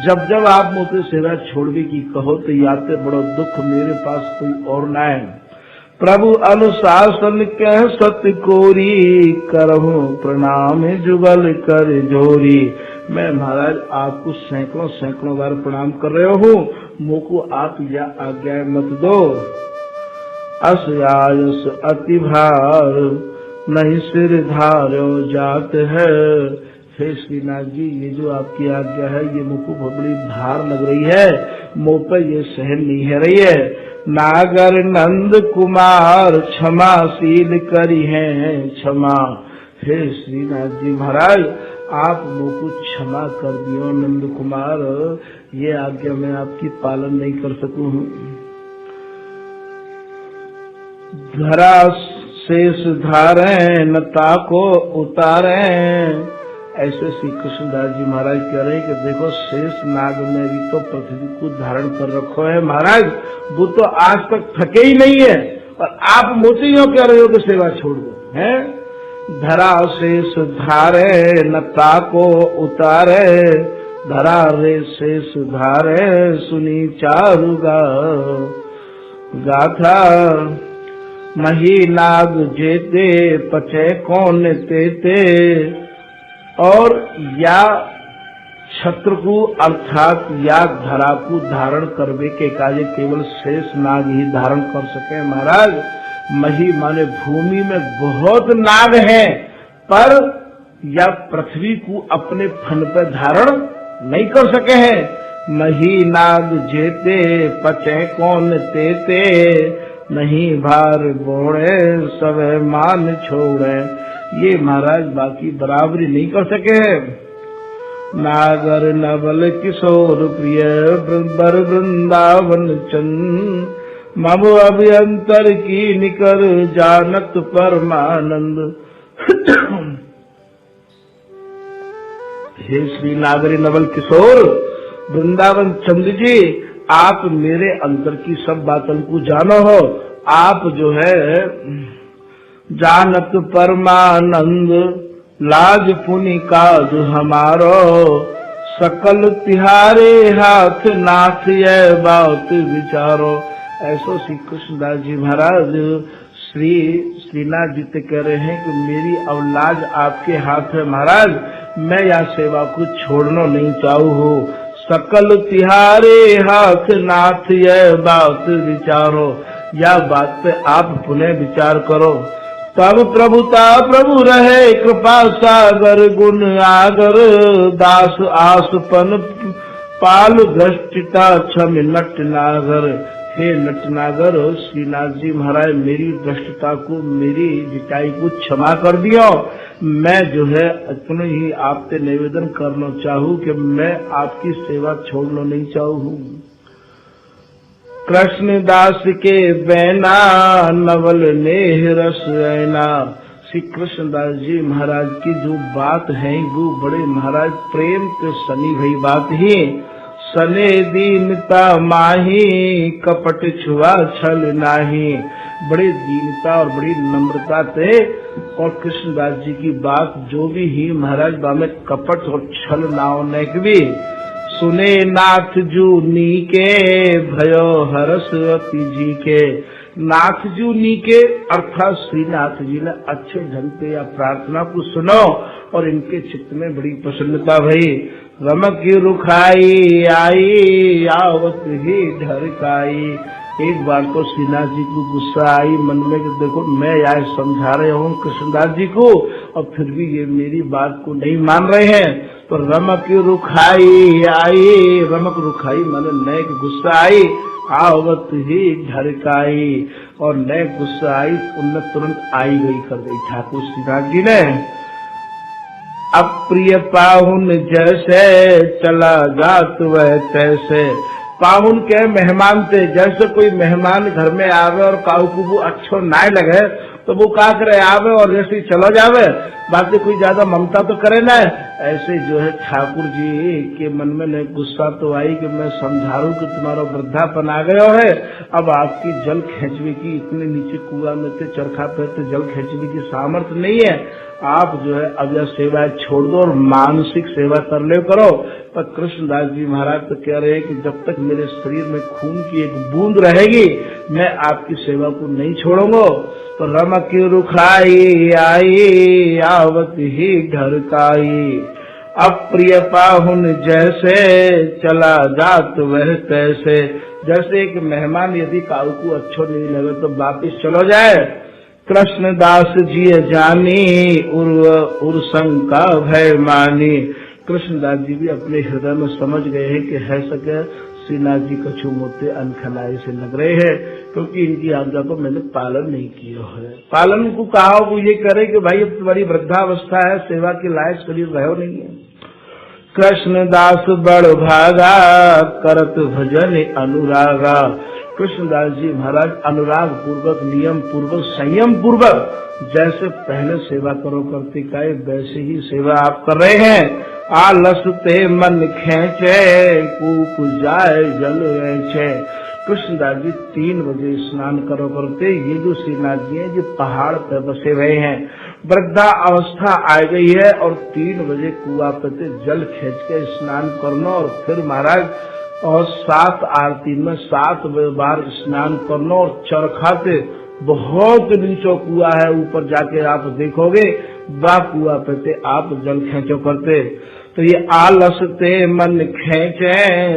जब जब आप मुझसे सेवा छोड़ने की कहो तो याते बड़ा दुख, मेरे पास कोई और न है। प्रभु अनुशासन कह सत्य कोरी, करहूं प्रणाम जुगल कर जोरी। मैं महाराज आपको सैकड़ों सैकड़ों बार प्रणाम कर रहे हूँ, मुझको आप यह आज्ञा मत दो। अस आयस अति भार, नहीं सिर धारो जात है। हे श्रीनाथ जी, ये जो आपकी आज्ञा है ये मुझको बहुत बड़ी भार लग रही है, मुँह पर ये सहन नहीं है रही है। नागर नंद कुमार क्षमाशील करी है क्षमा। हे श्रीनाथ जी महाराज, आप मुझको क्षमा कर दियो नंद कुमार, ये आज्ञा मैं आपकी पालन नहीं कर सकूं। धरा शेष धारे नता को उतारे। ऐसे श्री कृष्णदास जी महाराज कह रहे हैं कि देखो शेष नाग ने भी तो पृथ्वी को धारण कर रखो है महाराज, वो तो आज तक थके ही नहीं है और आप मुझसे यूं कह रहे हो कि सेवा छोड़ दो है। धरा शेष धारे नता को उतारे, धरा रे शेष धारे सुनी चारुगा। गाथा मही नाग जेते पचे कौन तेते। और या छत्र को अर्थात याग धरा को धारण करवे के कार्य केवल शेष नाग ही धारण कर सके। महाराज मही माने भूमि में बहुत नाग हैं, पर या पृथ्वी को अपने फन पर धारण नहीं कर सके हैं। मही नाग जेते पचे कौन तेते, नहीं भार बोड़े सब मान छोड़े। ये महाराज बाकी बराबरी नहीं कर सके हैं। नागर नवल किशोर प्रिय बर वृंदावन चंद, मम अभ्यंतर की निकर जानत परमानंद। हे श्री नागरी नवल किशोर वृंदावन चंद जी, आप मेरे अंतर की सब बातों को जानो हो। आप जो है जानत परमानंद, लाज पुनि काज हमारो, सकल तिहारे हाथ नाथ ये बात विचारो। ऐसो श्री कृष्णदास जी महाराज श्रीनाथ जी ते कह रहे हैं कि मेरी अवलाज आपके हाथ है महाराज, मैं यह सेवा को छोड़ना नहीं चाहू हो। सकल तिहारे हाथ नाथ ये बात विचारो, यह बात पे आप पुनः विचार करो। तब प्रभुता प्रभु रहे कृपा सागर, गुण आगर दास आसपन पाल भ्रष्टता क्षम नट नागर। हे नटनागर श्रीनाथ जी महाराज मेरी भ्रष्टता को, मेरी जिताई को क्षमा कर दियो। मैं जो है इतना ही आपसे निवेदन करना चाहूँ कि मैं आपकी सेवा छोड़ना नहीं चाहूँ। कृष्णदास के बैना नवल नेह रस ऐना। श्री कृष्णदास जी महाराज की जो बात है वो बड़े महाराज प्रेम के सनी भई बात ही। सने दीनता माही कपट छुआ छल नाही। बड़े दीनता और बड़ी नम्रता थे, और कृष्णदास जी की बात जो भी ही महाराज बामे कपट और छल ना होने के भी। सुने नाथ जू नीके भयो हरस अति जी के। नाथ जू नीके अर्थात श्रीनाथ जी ने अच्छे ढंग से या प्रार्थना को सुनो और इनके चित्त में बड़ी प्रसन्नता भई। रमक की रुखाई आई आवत ही ढरकाई। एक बार तो श्रीनाथ जी को गुस्सा आई मन में कि देखो मैं यार समझा रहे हूँ कृष्णदास जी को और फिर भी ये मेरी बात को नहीं मान रहे हैं। तो रमक रुखाई आई, रमक रुखाई माने नए गुस्सा आई, आवत ही ढरकाई और नए गुस्सा आई उनने तुरंत आई गई कर गई ठाकुर श्रीनाथ जी ने। अप्रिय पाहुन जैसे चला जात वह तैसे। पाहुन के मेहमान थे, जैसे कोई मेहमान घर में आवे और काऊ को वो अच्छो ना लगे तो वो क्या करे आवे और जैसे चलो जावे, बाकी कोई ज्यादा ममता तो करे ना। ऐसे जो है ठाकुर जी के मन में नहीं गुस्सा तो आई कि मैं समझाऊं कि तुम्हारा वृद्धापन आ गया है, अब आपकी जल खींचने की इतने नीचे कुआं में थे चरखा पे तो जल खींचने की सामर्थ्य नहीं है। आप जो है अब यह सेवा छोड़ दो और मानसिक सेवा कर ले करो। पर कृष्णदास जी महाराज तो कह रहे हैं कि जब तक मेरे शरीर में खून की एक बूंद रहेगी मैं आपकी सेवा को नहीं छोड़ूंगा। तो रमक रुखाई आई आवत ही ढरकाई। अप्रिय पाहुन जैसे चला जात वह तैसे। जैसे एक मेहमान यदि काऊ को अच्छो नहीं लगे तो वापिस चलो जाए। कृष्णदास जी जानी उर शंका भय मानी। कृष्णदास जी भी अपने हृदय में समझ गए हैं कि है सके श्रीनाथ जी कछु मोते अनखनाई से लग रहे हैं, क्योंकि इनकी आज्ञा को मैंने पालन नहीं किया है। पालन को कहा वो ये करे कि भाई अब तुम्हारी वृद्धावस्था है, सेवा के लायक शरीर रहो नहीं है। कृष्णदास बड़ भागा करत भजन अनुरागा। कृष्णदास जी महाराज अनुराग पूर्वक, नियम पूर्वक, संयम पूर्वक जैसे पहले सेवा करो करते काए वैसे ही सेवा आप कर रहे हैं। आलस ते मन खेचे कूप जाए जल ऐचे। कृष्णदास जी 3 बजे स्नान करो करते। ये जो श्रीनाथ जी हैं जो पहाड़ पर बसे हुए हैं, वृद्धा अवस्था आ गई है और 3 बजे कुआं पे जल खींच के स्नान करना और फिर महाराज और 7 आरती में 7 बार स्नान करना और चरखा से बहुत नीचे कुआं है, ऊपर जाके आप देखोगे बा कुआ पे आप जल खेचो करते। तो ये आलसते मन खेचे,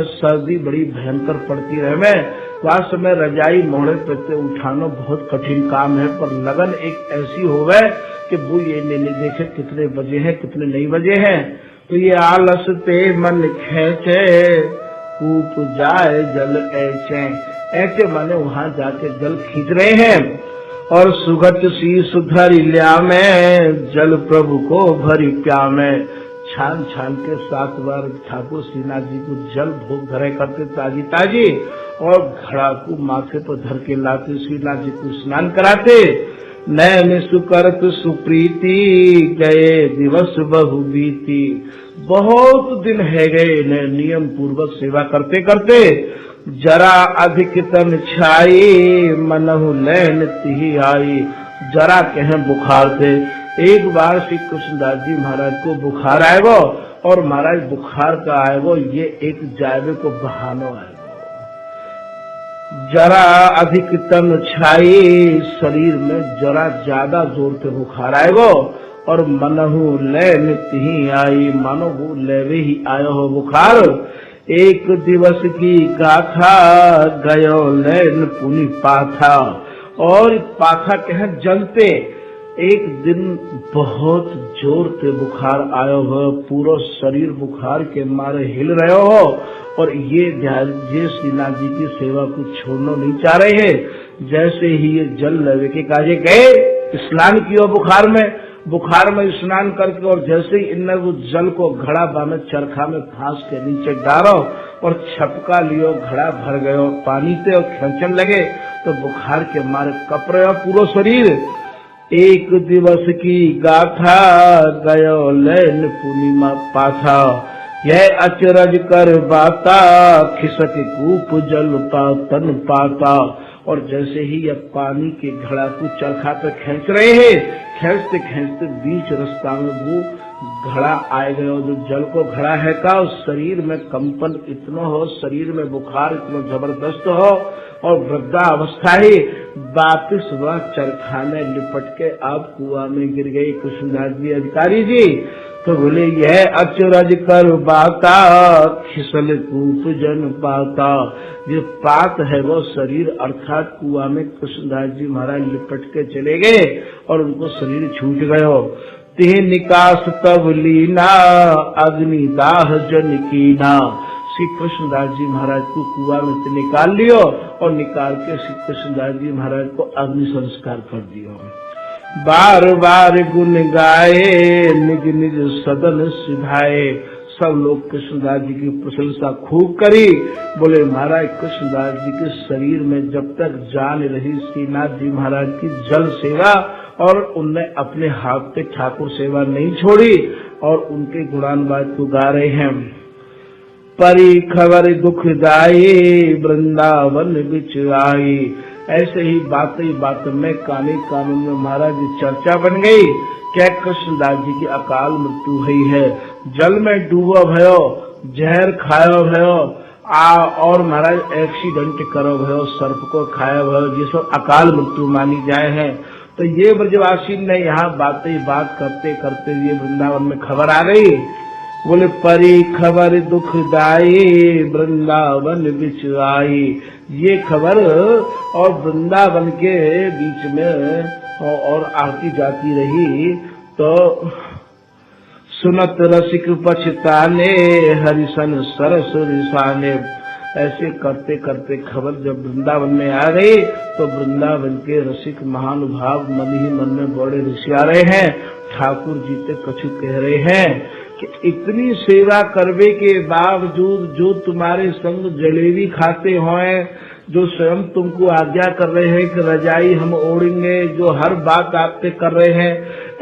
सर्दी बड़ी भयंकर पड़ती रहे में, वास्तव में रजाई मोहड़े पे उठाना बहुत कठिन काम है, पर लगन एक ऐसी होवे कि वो ये नहीं देखे कितने बजे हैं कितने नहीं बजे हैं। तो ये आलसते मन खेचे, कूप जाए जल ऐचे, ऐसे माने वहां जाके जल खींच रहे हैं। और सुगत सी सुधर लिया में, जल प्रभु को भरी प्या में, छान छान के 7 बार ठाकुर श्रीनाथ जी को जल भोग धरे करते ताजी ताजी, और घड़ा को माथे पर धर के लाते श्रीनाथ जी को स्नान कराते। नैन सुकरत सुप्रीति, गए दिवस बहु बीती, बहुत दिन है गए नियम पूर्वक सेवा करते करते। जरा अधिक तन छाई, मनहु लैन तिही आई, जरा कहें बुखार थे। एक बार श्री कृष्णदास जी महाराज को बुखार आएगो, और महाराज बुखार का आएगो ये एक जायबे को बहानो आएगो। जरा अधिक तन छाई, शरीर में जरा ज्यादा जोर से बुखार आएगो, और मनहु लैन तिही आई, मानो वो लेवे ही आयो हो बुखार। एक दिवस की गाथा, गयो लैन पुनि पाथा, और पाथा कहे जलते। एक दिन बहुत जोर से बुखार आयो हो, पूरा शरीर बुखार के मारे हिल रहे हो, और ये श्रीनाथ जी की सेवा को छोड़ना नहीं चाह रहे हैं। जैसे ही ये जल लेवे के काजे गए, स्नान किया बुखार में स्नान करके, और जैसे ही इनने वो जल को घड़ा बामे चरखा में फांस के नीचे डालो, और छपका लियो, घड़ा भर गयो पानी से, और खेचन लगे तो बुखार के मारे कप रहे पूरा शरीर। एक दिवस की गाथा, गयो लैन पूर्णिमा पाथा, यह अचरज कर बाता, खिसक कूप जल तन पाता। और जैसे ही यह पानी के घड़ा को चरखा पे खींच रहे हैं, खींचते खींचते बीच रास्ता में वो घड़ा आए गए, जो जल को घड़ा है का, उस शरीर में कंपन इतना हो, शरीर में बुखार इतना जबरदस्त हो, और वृद्धावस्था ही वापिस वह चरखा में लिपट के आप कुआं में गिर गई कृष्णदास जी अधिकारी जी। तो बोले यह अचरज कर बाता, खिसल कूप जन पाता। जो पात है वो शरीर अर्थात कुआं में कृष्णदास जी महाराज लिपट के चले गए, और उनको शरीर छूट गयो। ते निकास तब लीना, अग्निदाह जन कीना। श्री कृष्णदास जी महाराज को कुआं में से निकाल लियो, और निकाल के श्री कृष्णदास जी महाराज को अग्नि संस्कार कर दियो। बार बार गुण गाए, निज निज सदन सिधाए। सब लोग कृष्णदास जी की प्रशंसा खूब करी। बोले महाराज कृष्णदास जी के शरीर में जब तक जान रही श्रीनाथ जी महाराज की जल सेवा, और उनने अपने हाथ पे ठाकुर सेवा नहीं छोड़ी, और उनके गुणानुवाद को गा रहे हैं। परी खबर दुखदाई, वृंदावन बिच आई। ऐसे ही बात में कानी कानून में महाराज चर्चा बन गई। क्या कृष्णदास जी की अकाल मृत्यु हुई है, जल में डूबो भयो, जहर खायो भयो, और महाराज एक्सीडेंट करो भयो, सर्प को खाया भयो, ये सब अकाल मृत्यु मानी जाए हैं। तो ये ब्रजवासी ने यहाँ बात करते करते ये वृंदावन में खबर आ गई। बोले परी खबर दुखदाई, वृंदावन बिच आई। ये खबर और वृंदावन के बीच में और आती जाती रही। तो सुनत रसिक पछताने, हरिसन सरस रिसाने। ऐसे करते करते खबर जब वृंदावन में आ गई, तो वृंदावन के रसिक महानुभाव मन ही मन में बड़े ऋषि आ रहे हैं। ठाकुर जी से कछु कह रहे हैं कि इतनी सेवा करने के बावजूद जो तुम्हारे संग जलेबी खाते होए, जो स्वयं तुमको आज्ञा कर रहे हैं कि रजाई हम ओढ़ेंगे, जो हर बात आपसे कर रहे हैं,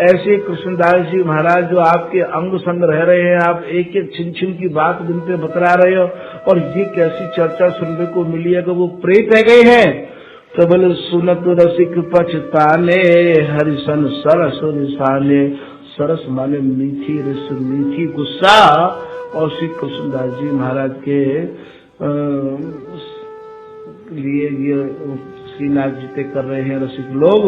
ऐसे कृष्णदास जी महाराज जो आपके अंग संग रह रहे हैं, आप एक एक छिन छिन की बात उनसे बतला रहे हो, और ये कैसी चर्चा सुनने को मिली है कि वो प्रेत रह गए हैं। तो बोले सुनत रसिक पछताने, हरिसन सरस निशाने। सरस माने मीठी रस, मीठी गुस्सा। और श्री कृष्णदास जी महाराज के लिए ये श्रीनाथ जी कर रहे हैं रसिक लोग।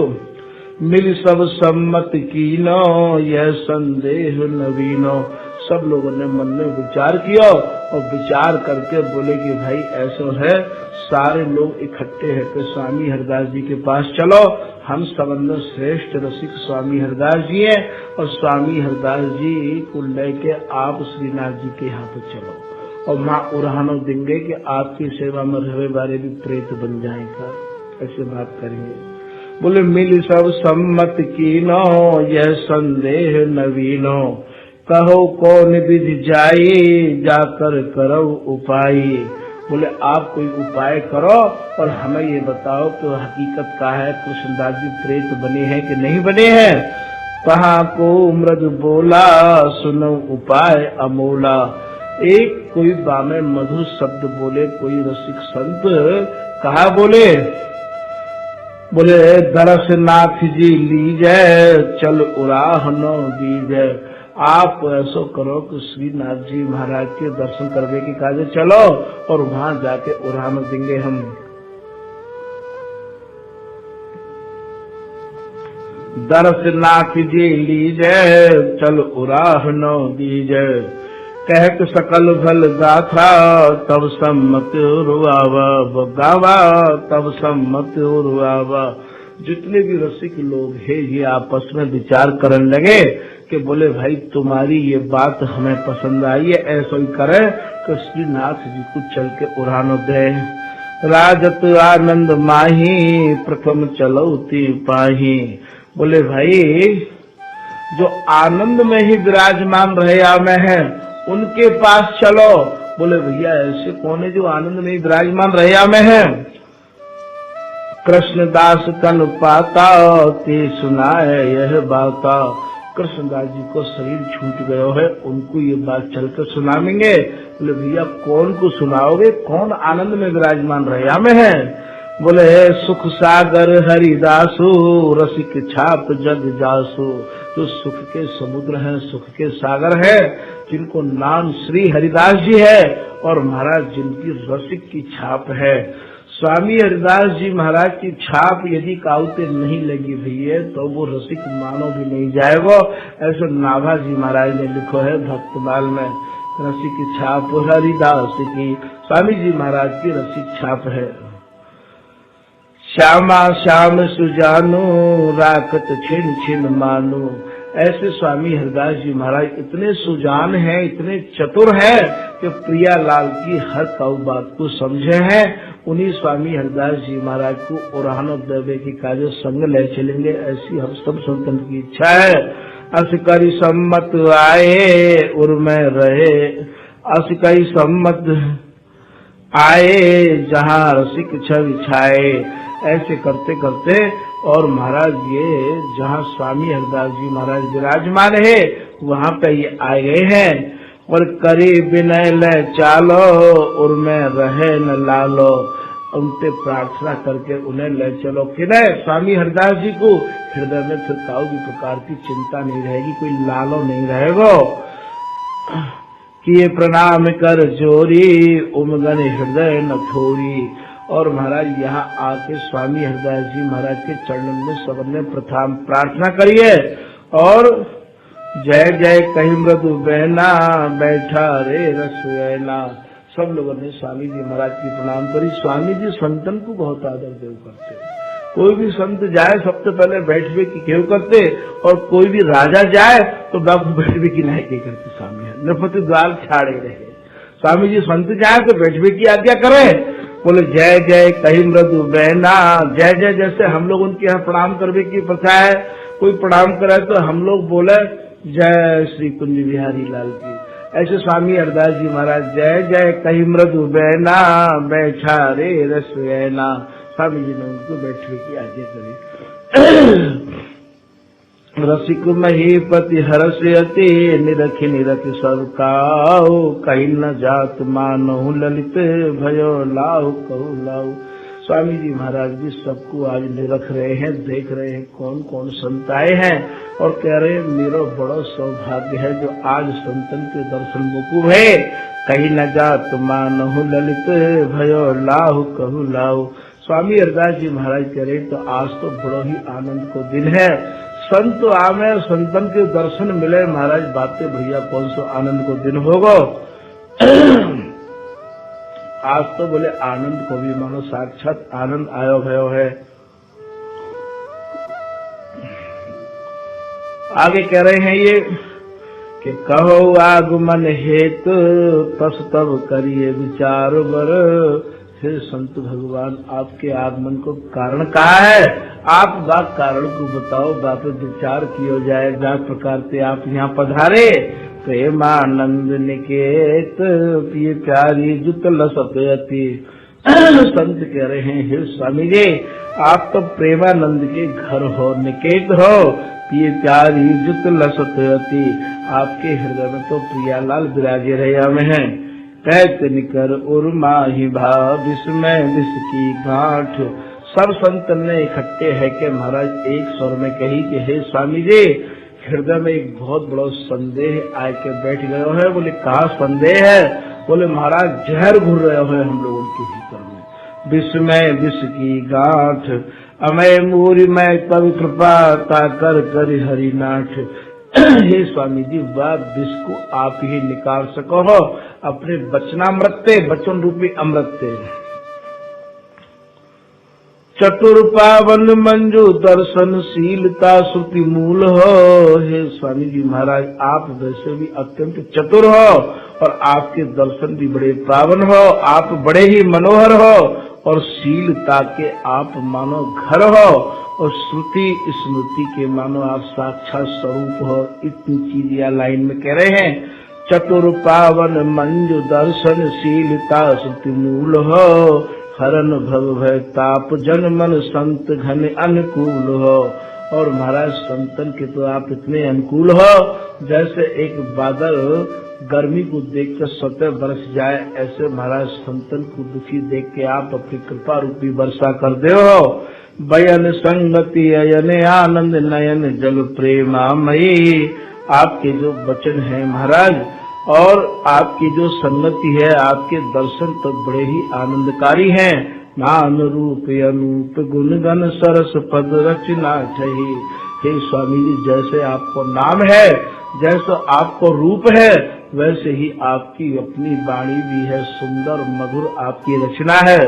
मिल सब सम्मत कीनो यह संदेह नवीनो। सब लोगों ने मन में विचार किया और विचार करके बोले कि भाई ऐसा है, सारे लोग इकट्ठे है कि स्वामी हरिदास जी के पास चलो। हम सबंदर श्रेष्ठ रसिक स्वामी हरिदास जी हैं और स्वामी हरिदास जी को लेके आप श्रीनाथ जी के यहाँ पे चलो और माँ उड़ानो देंगे कि आपकी सेवा में रहे बारे भी प्रेत बन जाएगा। ऐसे बात करेंगे। बोले मिल सब सम्मत कीनो यह संदेह नवीनो। कहो कौन विधि जाई जाकर करो उपाय। बोले आप कोई उपाय करो और हमें ये बताओ कि हकीकत क्या है, कृष्णदास जी प्रेत बने हैं कि नहीं बने हैं। कहाँ को मृद बोला सुनो उपाय अमोला। एक कोई बामे मधुर शब्द बोले, कोई रसिक संत कहा बोले, बोले दरस नाथ जी लीजै चल उराहनो दीजै। आप ऐसा करो कि श्रीनाथ जी महाराज के दर्शन करने की काजे चलो और वहां जाके उड़ान देंगे हम। दरस नाथ जी लीजै चल उराहनो दीजै। कह सकल भल गाथा तब सम्मत उर्वावा गावा तब सम्मत उर्वावा। जितने भी रसिक लोग हैं ये आपस में विचार करने लगे कि बोले भाई तुम्हारी ये बात हमें पसंद आई है, ऐसा ही करे कि श्रीनाथ जी को चल के उड़ानो दे। राजत आनंद माही प्रथम चलौती पाही। बोले भाई जो आनंद में ही विराजमान रहे में है उनके पास चलो। बोले भैया ऐसे कौन है जो आनंद में ही विराजमान रहे में है। कृष्णदास तन पाता ते सुनाए यह बाता। कृष्णदास जी को शरीर छूट गयो है, उनको ये बात चलकर सुनाएंगे। बोले भैया कौन को सुनाओगे, कौन आनंद में विराजमान रहा में है। बोले सुख सागर हरिदासु रसिक छाप जग जासु। तो सुख के समुद्र हैं, सुख के सागर है, जिनको नाम श्री हरिदास जी है और महाराज जिनकी रसिक की छाप है। स्वामी हरिदास जी महाराज की छाप यदि काउते नहीं लगी भैया तो वो रसिक मानो भी नहीं जाएगा। ऐसा नाभा जी महाराज ने लिखो है भक्तमाल में, रसिक छाप हरिदास की। स्वामी जी महाराज की रसिक छाप है। श्यामा श्याम सुजानो राकत छिन छिन मानो। ऐसे स्वामी हरिदास जी महाराज इतने सुजान हैं, इतने चतुर हैं कि प्रिया लाल की हर कौ बात को समझे हैं। उन्हीं स्वामी हरिदास जी महाराज को उड़ान देवे की काजो संग ले चलेंगे, ऐसी हम सब संतन की इच्छा है। असकरी सम्मत आए उर्मे रहे, असकरी सम्मत आए जहाँ रसिक छवि छाए। ऐसे करते करते और महाराज ये जहाँ स्वामी हरिदास जी महाराज विराजमान है वहाँ पे ये आ गए हैं। और करे विनय ले चालो उर्मे रहे न लालो। उनसे प्रार्थना करके उन्हें ले चलो कि नहीं स्वामी हरिदास जी को हृदय में फिर काऊ भी प्रकार की चिंता नहीं रहेगी, कोई लालो नहीं रहेगा। कि ये प्रणाम कर जोरी उमगन हृदय न थोड़ी। और महाराज यहाँ आके स्वामी हरिदास जी महाराज के चरणों में सबने प्रथम प्रार्थना करिए और जय जय कही मृदु बहना बैठा रे रसवैना। सब लोगों ने स्वामी जी महाराज की प्रणाम करी। स्वामी जी संतन को बहुत आदर देव करते, कोई भी संत जाए सबसे पहले बैठवे की केव करते और कोई भी राजा जाए तो बाबू बैठवे की नहीं के करते। स्वामी नृपति द्वार छाड़े रहे। स्वामी जी संत जाए तो बैठवे की आज्ञा करे। बोले जय जय कही मृदु बहना। जय जय जैसे हम लोग उनके यहाँ प्रणाम करने की प्रथा है, कोई प्रणाम करे तो हम लोग बोले जय श्री कुंज बिहारी लाल की। ऐसे स्वामी हरिदास जी महाराज जय जय कही मृदु बहना बैठा रे रसवैना। स्वामी जी ने उनको बैठने की आज्ञा करी। रसिक महीपति हर्षयति निरख निरख सरकाऊ। कहीं न जात मानहु ललित भयो लाहु कहु लाहु। स्वामी जी महाराज भी सबको आज निरख रहे हैं, देख रहे हैं कौन कौन संत आए हैं और कह रहे हैं मेरा बड़ा सौभाग्य है जो आज संतन के दर्शन मुकुब है। कहीं न जात मानहु ललित भयो लाहु कहु लाहु। स्वामी हरदास जी महाराज कह रहे तो आज तो बड़ो ही आनंद को दिन है, संत आवे संतन के दर्शन मिले महाराज, बातें भैया कौन सो आनंद को दिन होगा। आज तो बोले आनंद को भी मानो साक्षात आनंद आयो भयो है। आगे कह रहे हैं ये कि कहो आगमन हेतु तस तब करिए विचार बर। हे संत भगवान आपके आगमन को कारण कहा है, आप बात कारण को बताओ, बात विचार किया जाए जात प्रकार से आप यहाँ पधारे। प्रेमानंद निकेत पिए प्यारी जुतल सतयति। संत कह रहे हैं हे स्वामी जी आप तो प्रेमानंद के घर हो, निकेत हो, पिए प्यारी जुतल सतयति। आपके हृदय में तो प्रियालाल विराजे रैया में है। कैत निकर उर्मा ही भाव विस्मय विष की गांठ। सब संत ने इकट्ठे है कि महाराज एक स्वर में कही कि हे स्वामी जी हृदय में एक बहुत बड़ा संदेह आए के बैठ गए है। बोले कहा संदेह है? बोले महाराज जहर घुर रहे हो हम लोगों के भीतर में, विस्मय विष की गांठ। अमय मूरी मैं तब कृपा कर कर हरिनाथ। हे स्वामी जी वह विष को आप ही निकाल सको हो अपने वचनामृत वचन रूपी अमृत। चतुर पावन मंजू दर्शनशीलता श्रुति मूल हो। हे स्वामी जी महाराज आप वैसे भी अत्यंत चतुर हो और आपके दर्शन भी बड़े पावन हो, आप बड़े ही मनोहर हो और शीलता के आप मानो घर हो और श्रुति स्मृति के मानो आप साक्षात स्वरूप हो। इतनी चीज या लाइन में कह रहे हैं। चतुर पावन मंजू दर्शनशीलता श्रुति मूल हो, हरन भव भय ताप जन मन संत घन अनुकूल हो। और महाराज संतन के तो आप इतने अनुकूल हो जैसे एक बादल गर्मी को देख कर स्वतः बरस जाए, ऐसे महाराज संतन को दुखी देख के आप अपनी कृपा रूपी वर्षा कर दे हो। बयन संगति अयन आनंद नयन जल प्रेमामयी। आपके जो वचन है महाराज और आपकी जो संगति है, आपके दर्शन तो बड़े ही आनंदकारी हैं। नाम रूप अनूप गुण गण सरस पद रचना छही। हे स्वामी जी जैसे आपको नाम है, जैसा आपको रूप है, वैसे ही आपकी अपनी वाणी भी है, सुंदर मधुर आपकी रचना है।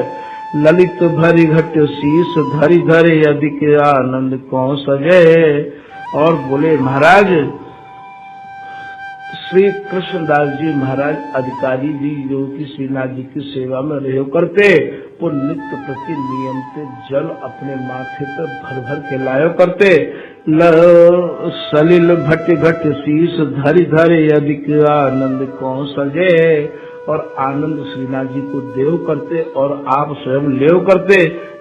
ललित भरी घट शीश धरि धरे अधिक आनंद कौन सजे। और बोले महाराज श्री कृष्णदास जी महाराज अधिकारी जी जो कि श्रीनाथ जी की सेवा में रहो करते, वो नित्य प्रति नियम से जल अपने माथे पर भर भर के लायो करते। सलिल भट घट शीश धरि धरे अधिक आनंद कौन सजे। और आनंद श्रीनाथ जी को देव करते और आप स्वयं लेव करते।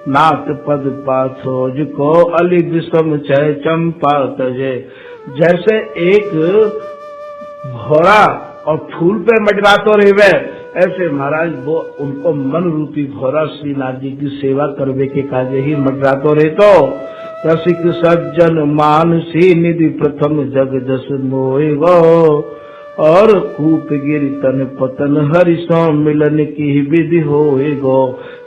नाथ पद पाथोज को अली विषम चय चंपा तजे। जैसे एक घोड़ा और फूल पे मटरातो रहे, ऐसे महाराज वो उनको मन रूपी घोड़ा श्रीनाथ जी की सेवा करवे के काजे ही मटरातो रहे। तो रसिक सज्जन मानसी निधि प्रथम जग जस मोए गो। और कूप गिर तन पतन हरि सो मिलन की विधि होए गो।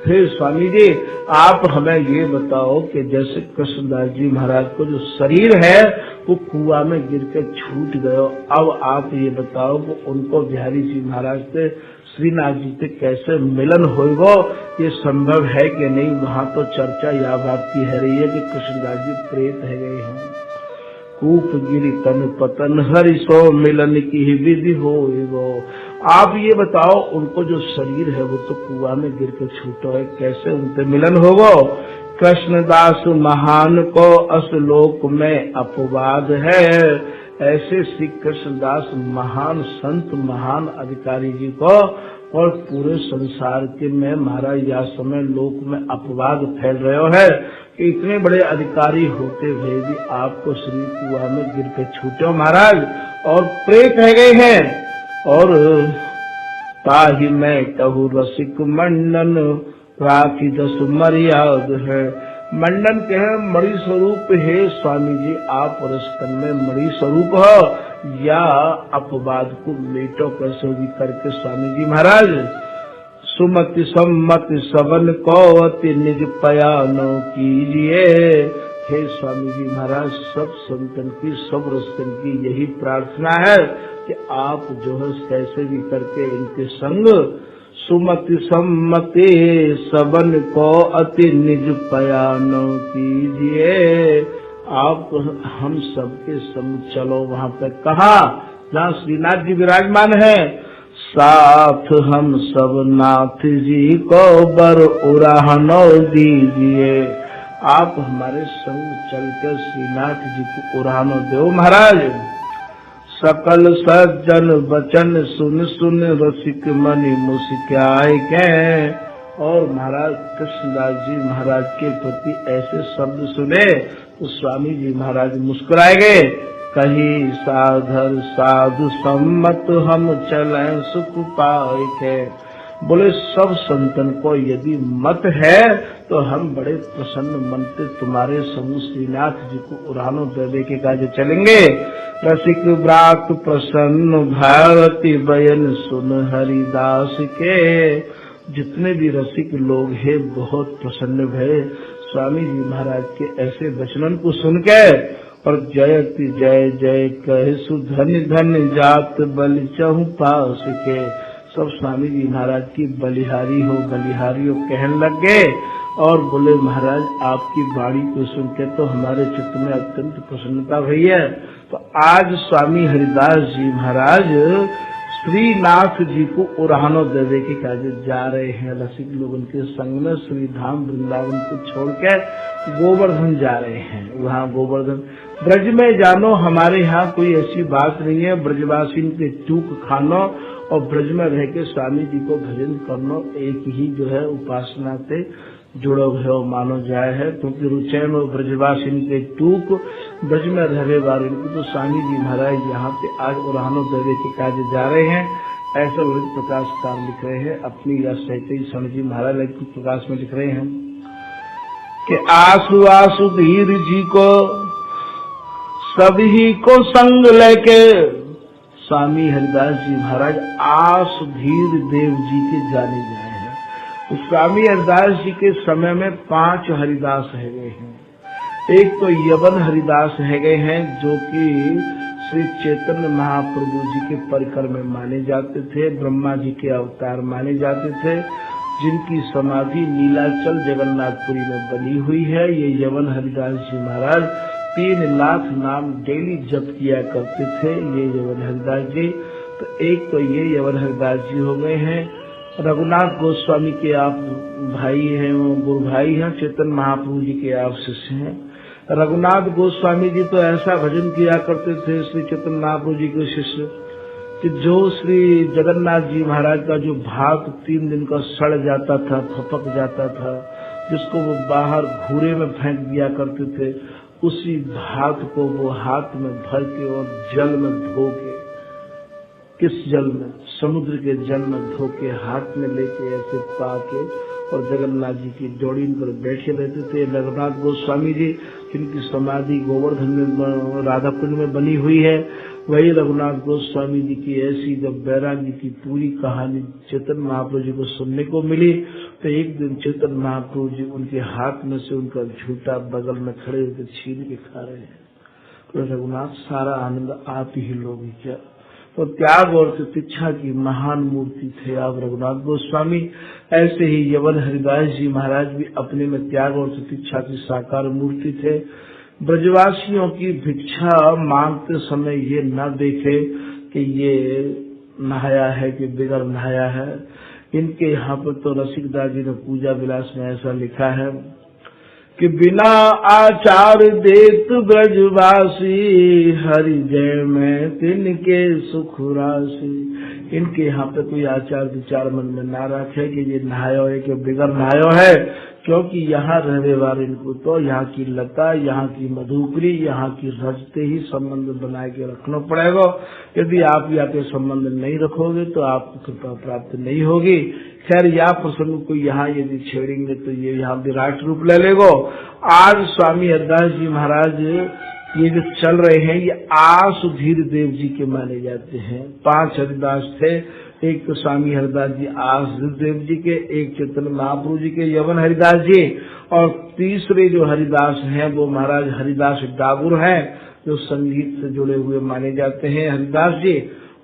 हे स्वामी जी आप हमें ये बताओ कि जैसे कृष्णदास जी महाराज को जो शरीर है वो कुआं में गिर के छूट गयो, अब आप ये बताओ कि उनको बिहारी जी महाराज से श्रीनाथ जी से कैसे मिलन होएगो, ये संभव है कि नहीं। वहाँ तो चर्चा या बात की है रही है कि कृष्णदास जी प्रेत है गए हैं। कूप गिरी तन पतन हरि सो मिलन की विधि होएगो। आप ये बताओ उनको जो शरीर है वो तो कुआं में गिर के छूटो है, कैसे उनसे मिलन होगो। कृष्णदास महान को असलोक में अपवाद है। ऐसे श्री कृष्णदास महान संत महान अधिकारी जी को और पूरे संसार के में महाराज या समय लोक में अपवाद फैल रहे है कि इतने बड़े अधिकारी होते हुए भी आपको श्री कुआं में गिर के छूटे महाराज और प्रेत रह गए हैं। और ताहि मैं कहूँ रसिक मंडन राखी दस मर्याद है। मंडन के है मणि स्वरूप है स्वामी जी आप रसकन में मणि स्वरूप हो, या अपवाद को मेटो कैसे भी करके स्वामी जी महाराज सुमति सम्मति सबन को अति निज पयानो कीजिए। हे स्वामी जी महाराज, सब संतन की, सब रस्तन की यही प्रार्थना है कि आप जो है कैसे भी करके इनके संग सुमति सम्मति सबन को अति निज पयानो कीजिए। आप हम सबके संग चलो वहां पे, कहा जहाँ श्रीनाथ जी विराजमान है, साथ हम सब नाथ जी को बर उराहनो दीजिए। आप हमारे संग चलकर श्रीनाथ जी को उराहनो दो महाराज। सकल सज्जन वचन सुन सुन रसिक मनि मुस्काए के। और महाराज कृष्णदास जी महाराज के प्रति ऐसे शब्द सुने तो स्वामी जी महाराज मुस्कुराए गए। कही साधर साधु सम्मत हम चलें सुख पाए के। बोले सब संतन को यदि मत है तो हम बड़े प्रसन्न मन से तुम्हारे संग श्रीनाथ जी को उड़ानो देवे के कार्य चलेंगे। रसिक ब्रात प्रसन्न भारती बयन सुन हरिदास के। जितने भी रसिक लोग हैं बहुत प्रसन्न भये स्वामी जी महाराज के ऐसे वचनन को सुनकर। और जयति जय जय कहे सुधन धन जात बलि चहु पास के। सब स्वामी जी महाराज की बलिहारी हो कहने लग गए। और बोले महाराज आपकी वाणी को सुनकर तो हमारे चित्त में अत्यंत प्रसन्नता हुई है। तो आज स्वामी हरिदास जी महाराज श्रीनाथ जी को उड़ानो देवे के कार्य जा रहे हैं। रसिक लोग उनके संग में श्री धाम वृंदावन को छोड़कर गोवर्धन जा रहे हैं। वहाँ गोवर्धन ब्रज में जानो, हमारे यहाँ कोई ऐसी बात नहीं है। ब्रजवासी के टूक खानो और ब्रज में रह के स्वामी जी को भजन करनो एक ही जो है उपासना से जुड़ो है मानो जाए है। क्योंकि रुचैन और ब्रजवासी के टूक ब्रज में रहे वाले तो स्वामी जी महाराज यहाँ पे आज उड़ानो देवे के कार्य जा रहे हैं। ऐसा ललित प्रकाशकार लिख रहे हैं अपनी साहित्य स्वामी जी महाराज ललित प्रकाश में लिख रहे हैं कि आसु आसु धीर जी को सभी को संग लेके स्वामी हरिदास जी महाराज आसुधीर देव जी के जाने जाए हैं। स्वामी हरिदास जी के समय में 5 हरिदास है गए हैं। एक तो यवन हरिदास है गए हैं जो कि श्री चैतन्य महाप्रभु जी के परिकर में माने जाते थे, ब्रह्मा जी के अवतार माने जाते थे, जिनकी समाधि नीलाचल जगन्नाथपुरी में बनी हुई है। ये यवन हरिदास जी महाराज 3 लाख नाम डेली जप किया करते थे ये यवन हरिदास जी। तो एक तो ये यवन हरिदास जी हो गए हैं। रघुनाथ गोस्वामी के आप भाई हैं, वो गुरु भाई हैं, चैतन्य महाप्रभु जी के आप शिष्य हैं। रघुनाथ गोस्वामी जी तो ऐसा भजन किया करते थे श्री चैतन्य महाप्रभु जी के शिष्य कि जो श्री जगन्नाथ जी महाराज का जो भात 3 दिन का सड़ जाता था, फपक जाता था, जिसको वो बाहर घूरे में फेंक दिया करते थे, उसी भात को वो हाथ में भर के और जल में धो के, किस जल में, समुद्र के जल में धो के हाथ में लेके ऐसे पा के और जगन्नाथ जी की जोड़ी पर बैठे रहते थे। रघुनाथ गोस्वामी जी जिनकी समाधि गोवर्धन में राधाकुंड में बनी हुई है, वही रघुनाथ गोस्वामी जी की ऐसी जब बैरागी की पूरी कहानी चैतन्य महाप्रभु जी को सुनने को मिली तो एक दिन चैतन्य महाप्रभु जी उनके हाथ में से उनका झूठा बगल में खड़े होकर छीन के खा रहे हैं। तो रघुनाथ सारा आनंद आप ही लोगे क्या। तो त्याग और प्रतीक्षा की महान मूर्ति थे आप रघुनाथ गोस्वामी। ऐसे ही यवन हरिदास जी महाराज भी अपने में त्याग और प्रतीक्षा की साकार मूर्ति थे। ब्रजवासियों की भिक्षा मांगते समय ये न देखे कि ये नहाया है कि बिगर नहाया है। इनके यहाँ पर तो रसिकदास जी ने पूजा विलास में ऐसा लिखा है कि बिना आचार देत ब्रजवासी हरि जय में तिनके सुख राशि। इनके यहाँ पे कोई आचार विचार मन में ना रखे कि ये नहायो है कि बिगर नहायो है, क्योंकि यहाँ रहने वाले इनको तो यहाँ की लता, यहाँ की मधुकरी, यहाँ की रजते ही संबंध बना के रखना पड़ेगा। यदि आप यहाँ पे संबंध नहीं रखोगे तो आपको कृपा प्राप्त नहीं होगी। खैर यह प्रसंग को यहाँ यदि छेड़ेंगे तो ये यहाँ विराट रूप ले लेगो। आज स्वामी हरिदास जी महाराज ये जो चल रहे हैं ये आसुधीर देव जी के माने जाते हैं। 5 हरिदास थे, एक तो स्वामी हरिदास जी आसदेव जी के, एक चैतन्य महाप्रभु जी के यवन हरिदास जी, और तीसरे जो हरिदास हैं वो महाराज हरिदास डागुर हैं, जो संगीत से जुड़े हुए माने जाते हैं हरिदास जी।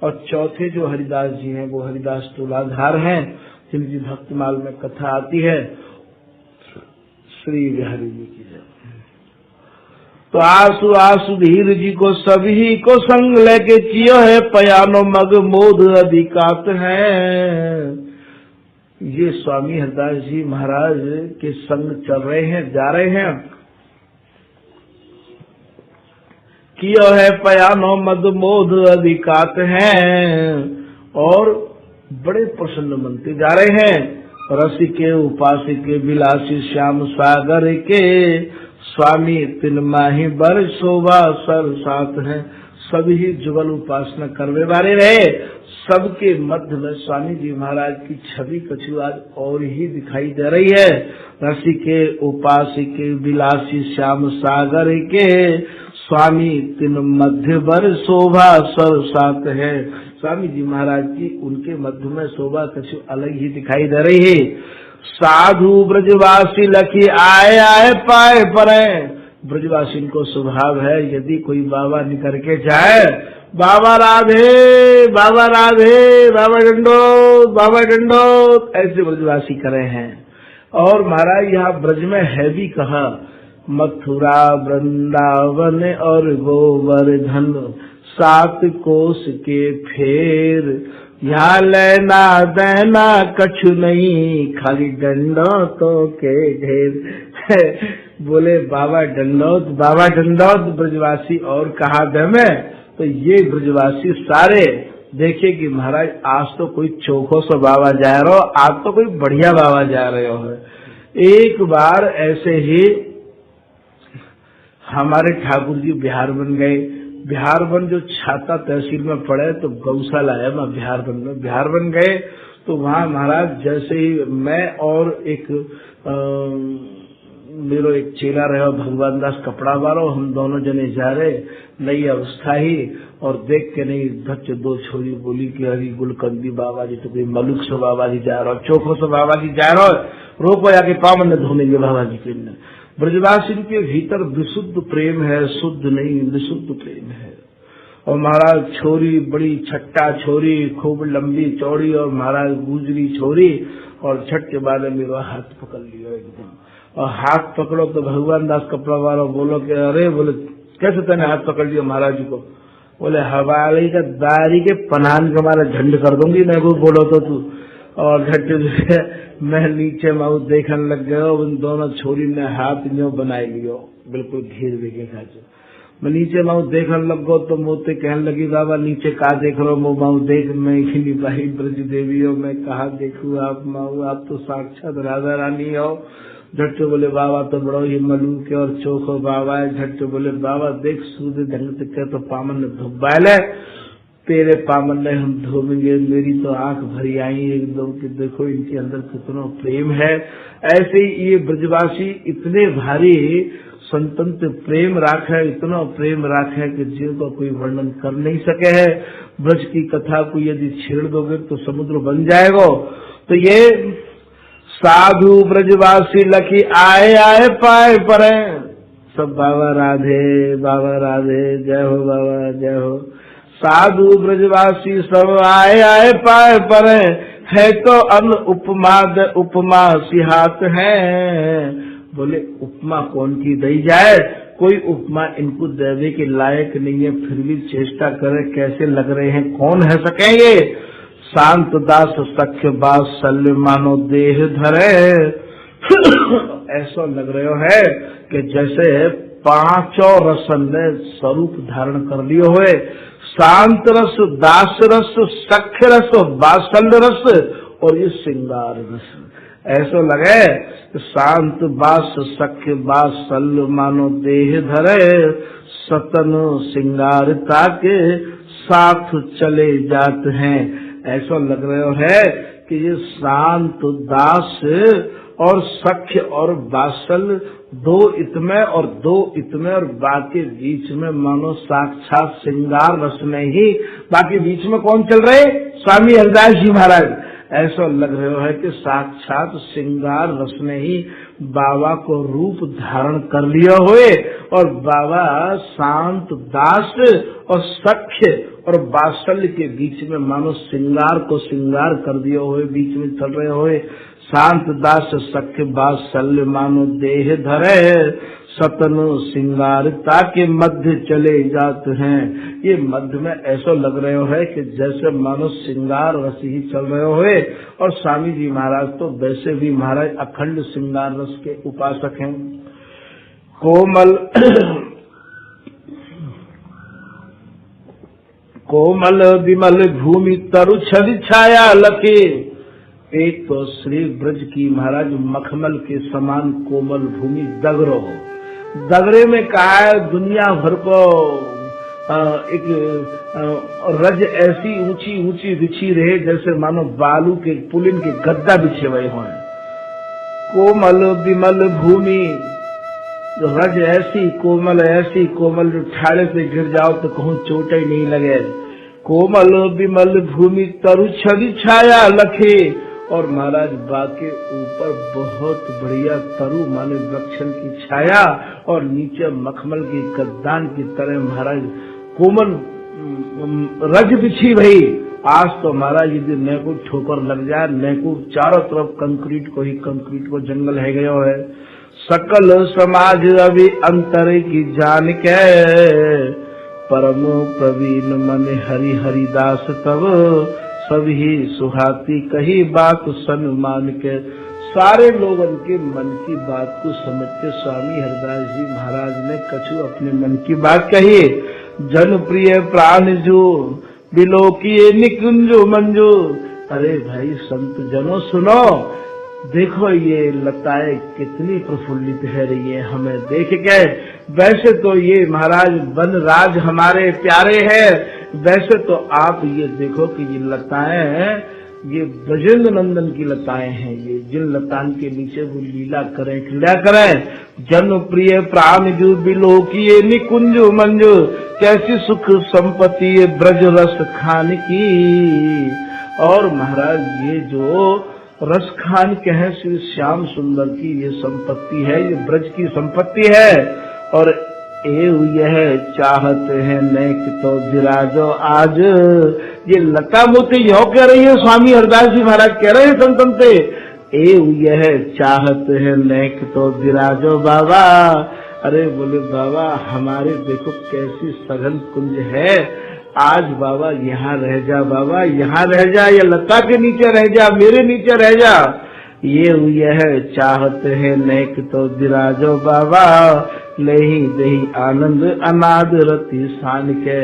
और चौथे जो हरिदास जी हैं वो हरिदास तुलाधार हैं, जिनकी भक्तिमाल में कथा आती है। श्री बिहारी जी की जय। तो आसु आसु धीर जी को सभी को संग लेके चियो है, पयानो मग मोद अधिकात है। ये स्वामी हरिदास जी महाराज के संग चल रहे हैं, जा रहे हैं। कियो है पयानो मद मोद अधिकात है, और बड़े प्रसन्न मनते जा रहे हैं। रसिके उपासिके विलासी श्याम सागर के, स्वामी तिन माही बर शोभा सर साथ है। सभी जुगल उपासना करने वाले रहे, सबके मध्य में स्वामी जी महाराज की छवि कछु आज और ही दिखाई दे रही है। रसिके उपासिके विलासी श्याम सागर के, स्वामी तिन मध्य बर शोभा सर साथ है। स्वामी जी महाराज की उनके मध्य में शोभा कछु अलग ही दिखाई दे रही है। साधु ब्रजवासी लखी आए आए पाए परे। ब्रजवासी को स्वभाव है, यदि कोई बाबा निकल के जाए, बाबा राधे बाबा राधे, बाबा डंडोत बाबा डंडोत, ऐसे ब्रजवासी करे हैं। और महाराज यहाँ ब्रज में है भी कहा, मथुरा वृंदावन और गोवर्धन, 7 कोस के फेर, यहाँ लेना देना कछु नहीं, खाली डंडोतों के ढेर। बोले बाबा डंडोत ब्रजवासी और कहा दे में। तो ये ब्रजवासी सारे देखे कि महाराज आज तो कोई चोखो सा बाबा जा रहे हो, आज तो कोई बढ़िया बाबा जा रहे हो। एक बार ऐसे ही हमारे ठाकुर जी बिहार बन गए। बिहार बन जो छाता तहसील में पड़े, तो गौशाला है वहाँ बिहार बन गए। तो वहाँ महाराज जैसे ही मैं और एक मेरा एक चेला रहे भगवान दास कपड़ा वालो, हम दोनों जने जा रहे, नई अवस्था ही, और देख के नहीं बच्चे 2 छोरी बोली कि अरे गुलकंदी बाबा जी तो कोई मलुक से बाबा जी जा रहा हो, चोखो से बाबा जी जा रहा हो, रोको जाके पावन धोनेंगे बाबा जी के। ब्रजवासी के भीतर विशुद्ध प्रेम है, शुद्ध नहीं विशुद्ध प्रेम है। और महाराज छोरी बड़ी छट्टा छोरी, खूब लंबी चौड़ी, और महाराज गुजरी छोरी, और छठ के बाद मेरा हाथ पकड़ लिया एकदम। और हाथ पकड़ो तो भगवान दास कपड़ा वाला बोलो कि अरे, बोले कैसे तूने हाथ पकड़ लिया महाराज जी को? बोले हवाली का दारी के पनान के हमारा झंड कर दूंगी मैं को बोलो तो तू। और झट मैं नीचे माऊ देखने लग गया, उन दोनों छोरी ने हाथ न्यो बनाए लियो, बिल्कुल घेर देखे खाचो। मैं नीचे माऊ देखने लग गो तो मोते कहने लगी बाबा नीचे का देख रहे हो? मो माऊ देख, मैं खिली भाई ब्रज देवी हो, मैं कहा देखूं आप माऊ, आप तो साक्षात राधा रानी हो। झट बोले बाबा तो बड़ो ही मलूक और चोखो बाबा है। झट बोले बाबा देख सूर्य ढंग से कह तो पामन ने धुब्बाल है, तेरे पामन ने हम धोमेंगे। मेरी तो आंख भरी आई एकदम कि देखो इनके अंदर कितना प्रेम है। ऐसे ही ये ब्रजवासी इतने भारी संतंत्र प्रेम राखे, इतना प्रेम राखे कि जिनको कोई वर्णन कर नहीं सके है। ब्रज की कथा को यदि छेड़ दोगे तो समुद्र बन जाएगा। तो ये साधु ब्रजवासी लखी आए आए पाए परे, सब बाबा राधे जय हो बाबा जय हो। साधु ब्रजवासी सब आए आए पाए परे, है तो अन्न उपमा सिहात है। बोले उपमा कौन की दई जाए, कोई उपमा इनको देने के लायक नहीं है, फिर भी चेष्टा करे कैसे लग रहे हैं, कौन है सकेंगे। शांत दास सख्य बास शल्य मानो देह धरे, ऐसा लग रहे है कि जैसे 5 रसन ने स्वरूप धारण कर लियो हुए। शांत रस, दास रस, सख्य रस, बात्सल्य रस और ये श्रृंगार रस, ऐसा लगे शांत बास सख्य बात्सल्य मानो देह धरे, सतन श्रृंगारता के साथ चले जाते हैं। ऐसा लग रहा है कि ये शांत दास और सख्य और बात्सल्य दो इतमे और दो इतमे और बाकी बीच में मानो साक्षात श्रृंगार रस में ही, बाकी बीच में कौन चल रहे? स्वामी हरिदास जी महाराज। ऐसा लग रहा है कि साक्षात श्रृंगार रस ने ही बाबा को रूप धारण कर लिया हुए और बाबा शांत दास और सख्य और वात्सल्य के बीच में मानो श्रृंगार को श्रृंगार कर दिए हुए बीच में चल रहे हुए। शांत दास सख्य वात्सल्य मानो देह धरे, सतनु श्रृंगारता के मध्य चले जाते हैं। ये मध्य में ऐसा लग रहे है कि जैसे मानो श्रृंगार रस ही चल रहे हुए। और स्वामी जी महाराज तो वैसे भी महाराज अखंड श्रृंगार रस के उपासक हैं। कोमल विमल भूमि तरु छवि छाया लखे। एक तो श्री ब्रज की महाराज मखमल के समान कोमल भूमि दगरो, दगरे में कहा है दुनिया भर को एक रज ऐसी ऊंची ऊंची बिछी रहे जैसे मानो बालू के पुलिन के गद्दा बिछे हुए हों। कोमल विमल भूमि, रज ऐसी कोमल जो ठाड़े से गिर जाओ तो कहूँ चोट ही नहीं लगे। कोमल विमल भूमि तरु छवि छाया लखे। और महाराज बाके ऊपर बहुत बढ़िया तरु माने वृक्षण की छाया और नीचे मखमल की गद्दान की तरह महाराज कोमल रज बिछी भई। आज तो महाराज यदि न को ठोकर लग जाए, न को चारों तरफ कंक्रीट को जंगल है गयो है। सकल समाज अभी अंतर की जान के, परमो प्रवीण मन हरि हरिदास तब, सभी सुहाती कही बात सन्मान के। सारे लोगों के मन की बात को समझ के स्वामी हरिदास जी महाराज ने कछु अपने मन की बात कही। जन प्रिय प्राण जो बिलोकिए निकुंजो मंजो। अरे भाई संत जनों सुनो, देखो ये लताएं कितनी प्रफुल्लित है रही है हमें देख के। वैसे तो ये महाराज वन राज हमारे प्यारे हैं, वैसे तो आप ये देखो कि ये लताएं ये ब्रजेंद्र नंदन की लताएं हैं। ये जिन लतान के नीचे वो लीला करें क्रीड़ा करें। जन प्रिय प्राण जो बिलोकिए निकुंज मंजू, कैसी सुख संपत्ति ये ब्रज रस खान की। और महाराज ये जो रस खान के हैं श्री श्याम सुंदर की ये संपत्ति है, ये ब्रज की संपत्ति है। और यह चाहते हैं नेक तो विराजो आज। ये लता मोती यो कह रही है, स्वामी हरिदास जी महाराज कह रहे हैं संतन से, यह चाहते हैं नेक तो विराजो बाबा। अरे बोले बाबा हमारे देखो कैसी सघन कुंज है, आज बाबा यहाँ रह जा, बाबा यहाँ रह जा, या लता के नीचे रह जा, मेरे नीचे रह जा। यह चाहते हैं नेक तो विराजो बाबा, लेही देही आनंद अनाद रति शान के।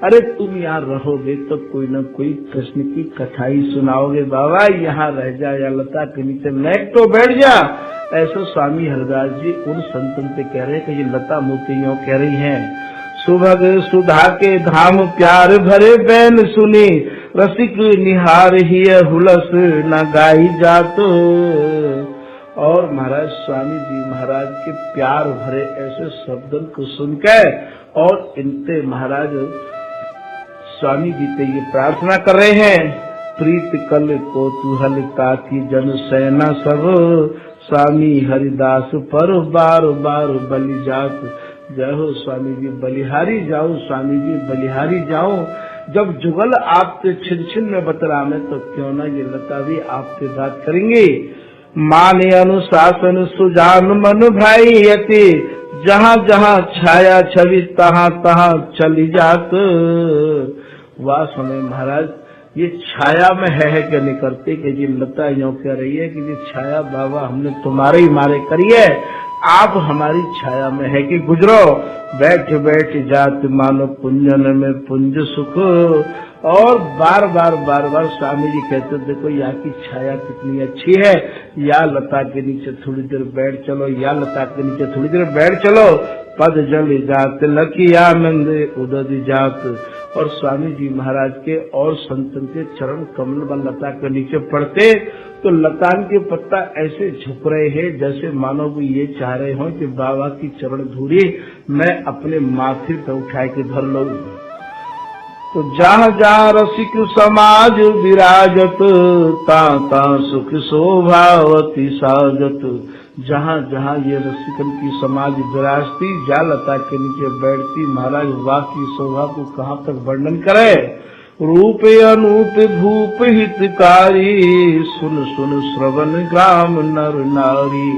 अरे तुम यहाँ रहोगे तो कोई न कोई कृष्ण की कथाई सुनाओगे बाबा, यहाँ रह जा या लता के नीचे नेक तो बैठ जा। ऐसा स्वामी हरिदास जी उन संतन से कह रहे हैं कि ये लता मोतियों कह रही हैं। सुभग सुधा के धाम प्यार भरे बैन सुनी, रसिक निहार ही हुलस न गाई जात। और महाराज स्वामी जी महाराज के प्यार भरे ऐसे शब्दों को सुनकर और इनसे महाराज स्वामी जी से ये प्रार्थना कर रहे हैं, प्रीत कल कौतूहल काकी जन सेना सब, स्वामी हरिदास पर बार बार बलि जात। जय हो स्वामी जी बलिहारी जाओ, स्वामी जी बलिहारी जाओ। जब जुगल आपके छिन छिन में बतरा में तो क्यों ना ये लता भी आपसे बात करेंगे। माने अनुशासन सुजान मन भाई यति, जहाँ जहाँ छाया छवि तहाँ तहाँ चली जात। वाह सुने महाराज ये छाया में है क्या नहीं करते कि ये लता यूं कह रही है कि ये छाया बाबा हमने तुम्हारे ही मारे करी है, आप हमारी छाया में है कि गुजरो। बैठ बैठ जात मानो पुंजन में पुंज सुख। और बार बार स्वामी जी कहते देखो यहाँ की छाया कितनी अच्छी है, या लता के नीचे थोड़ी देर बैठ चलो, या लता के नीचे थोड़ी देर बैठ चलो। पद जल जात लकी आनंद उदद जात। और स्वामी जी महाराज के और संतन के चरण कमल व लता के नीचे पड़ते तो लतान के पत्ता ऐसे झुक रहे हैं जैसे मानो वो ये चाह रहे हो कि बाबा की चरण धूरी मैं अपने माथे पर उठा के धर लूं। तो जहाँ जहाँ रसिक समाज विराजत ता सुख शोभावती साजत। जहाँ जहाँ ये रसिकन की समाज विराजती जा लता के नीचे बैठती महाराज वाह की शोभा को कहाँ तक वर्णन करे। रूप अनूप भूप हितकारी सुन सुन श्रवण ग्राम नर नारी।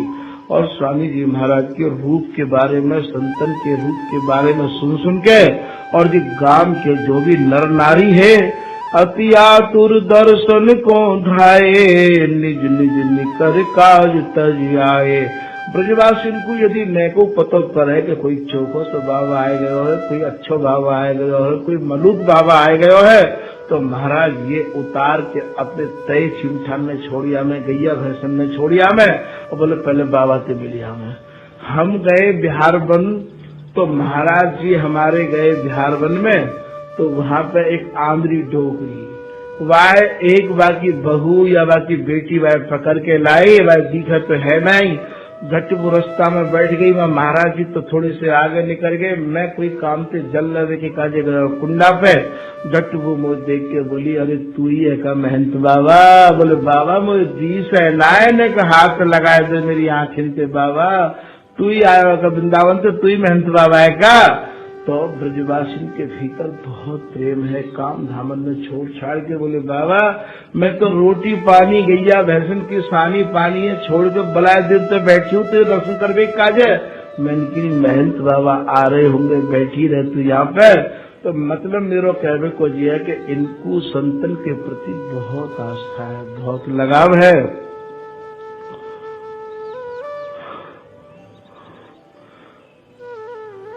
और स्वामी जी महाराज के रूप के बारे में संतन के रूप के बारे में सुन सुन के और जी गांव के जो भी नर नारी है अति आतुर दर्शन को धाये निज निज निकर काज तज आए। ब्रजवासी को यदि neko पतो करे कि कोई चोखो सो बाबा आए गयो है, कोई अच्छो बाबा आए गयो है, कोई मलूक बाबा आए गयो है, तो महाराज ये उतार के अपने तय चिमठान में छोड़िया में गैया भैंसन में छोड़िया में और बोले पहले बाबा से मिलिया में। हम गए बिहार वन तो महाराज जी हमारे गए बिहार वन में तो वहाँ पे एक आंध्री डोकरी वाय एक बाकी बहू या बाकी बेटी वाय पकड़ के लाई वाय दिखा तो है नहीं। घट वो रास्ता में बैठ गई। मैं महाराज जी तो थोड़े से आगे निकल गए। मैं कोई काम से जल लगे के काजे गया कुंडा पे। घट वो मुझे देख के बोली अरे तू ही है का महंत बाबा। बोले बाबा मुझे दीस है नाय ने का हाथ लगाए दे मेरी आंखें से बाबा तू ही आया का वृंदावन से तू ही महंत बाबा है का। तो ब्रजवासी के भीतर बहुत प्रेम है। काम धामन में छोड़ छाड़ के बोले बाबा मैं तो रोटी पानी गैया भैंसन की सानी पानी है छोड़ के बलाए दिन तो बैठी हूँ तो दर्शन करवे काजे। मैंने की महंत बाबा आ रहे होंगे बैठी रहे तू यहाँ पे। तो मतलब मेरा कहने को ये है कि इनको संतन के प्रति बहुत आस्था है, बहुत लगाव है।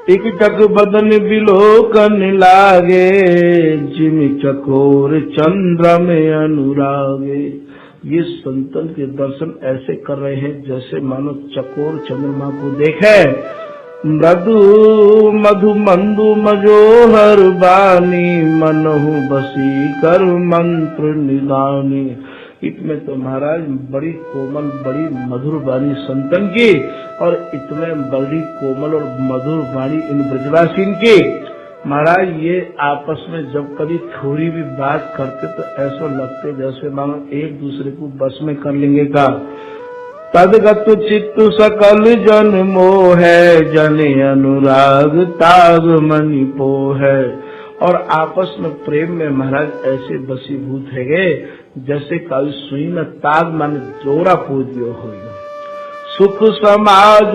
एक टक बदन बिलोकन लागे जिम चकोर चंद्र में अनुरागे। ये संतन के दर्शन ऐसे कर रहे हैं जैसे मानो चकोर चंद्रमा को देखे। मृदु मधु मंदु मजोहर बानी मनहु बसी कर मंत्र निदानी। इसमें तो महाराज बड़ी कोमल बड़ी मधुर वाणी संतन की और इसमें बड़ी कोमल और मधुर वाणी इन ब्रजवासी की। महाराज ये आपस में जब कभी थोड़ी भी बात करते तो ऐसा लगते जैसे मानो एक दूसरे को बस में कर लेंगे का। तदगत चित्त सकल जन मोह जन अनुराग ताग मणि पोह। और आपस में प्रेम में महाराज ऐसे बसीभूत है गए जैसे कल सुई में ताग मन जोरा पूजियो हो। सुख समाज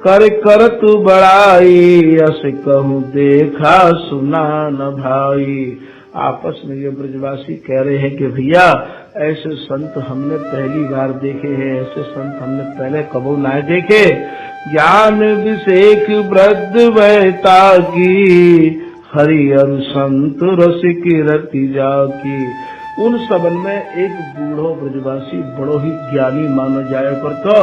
कर कर तू बड़ाई अस कहूँ देखा सुना न भाई। आपस में ये ब्रजवासी कह रहे हैं कि भैया ऐसे संत हमने पहली बार देखे हैं, ऐसे संत हमने पहले कबो ना देखे। ज्ञान विशेष वृद्ध वैता की हरि अरु संत रसिक रति जाकी। उन सबन में एक बूढ़ो ब्रजवासी बड़ो ही ज्ञानी मानो जाए पर तो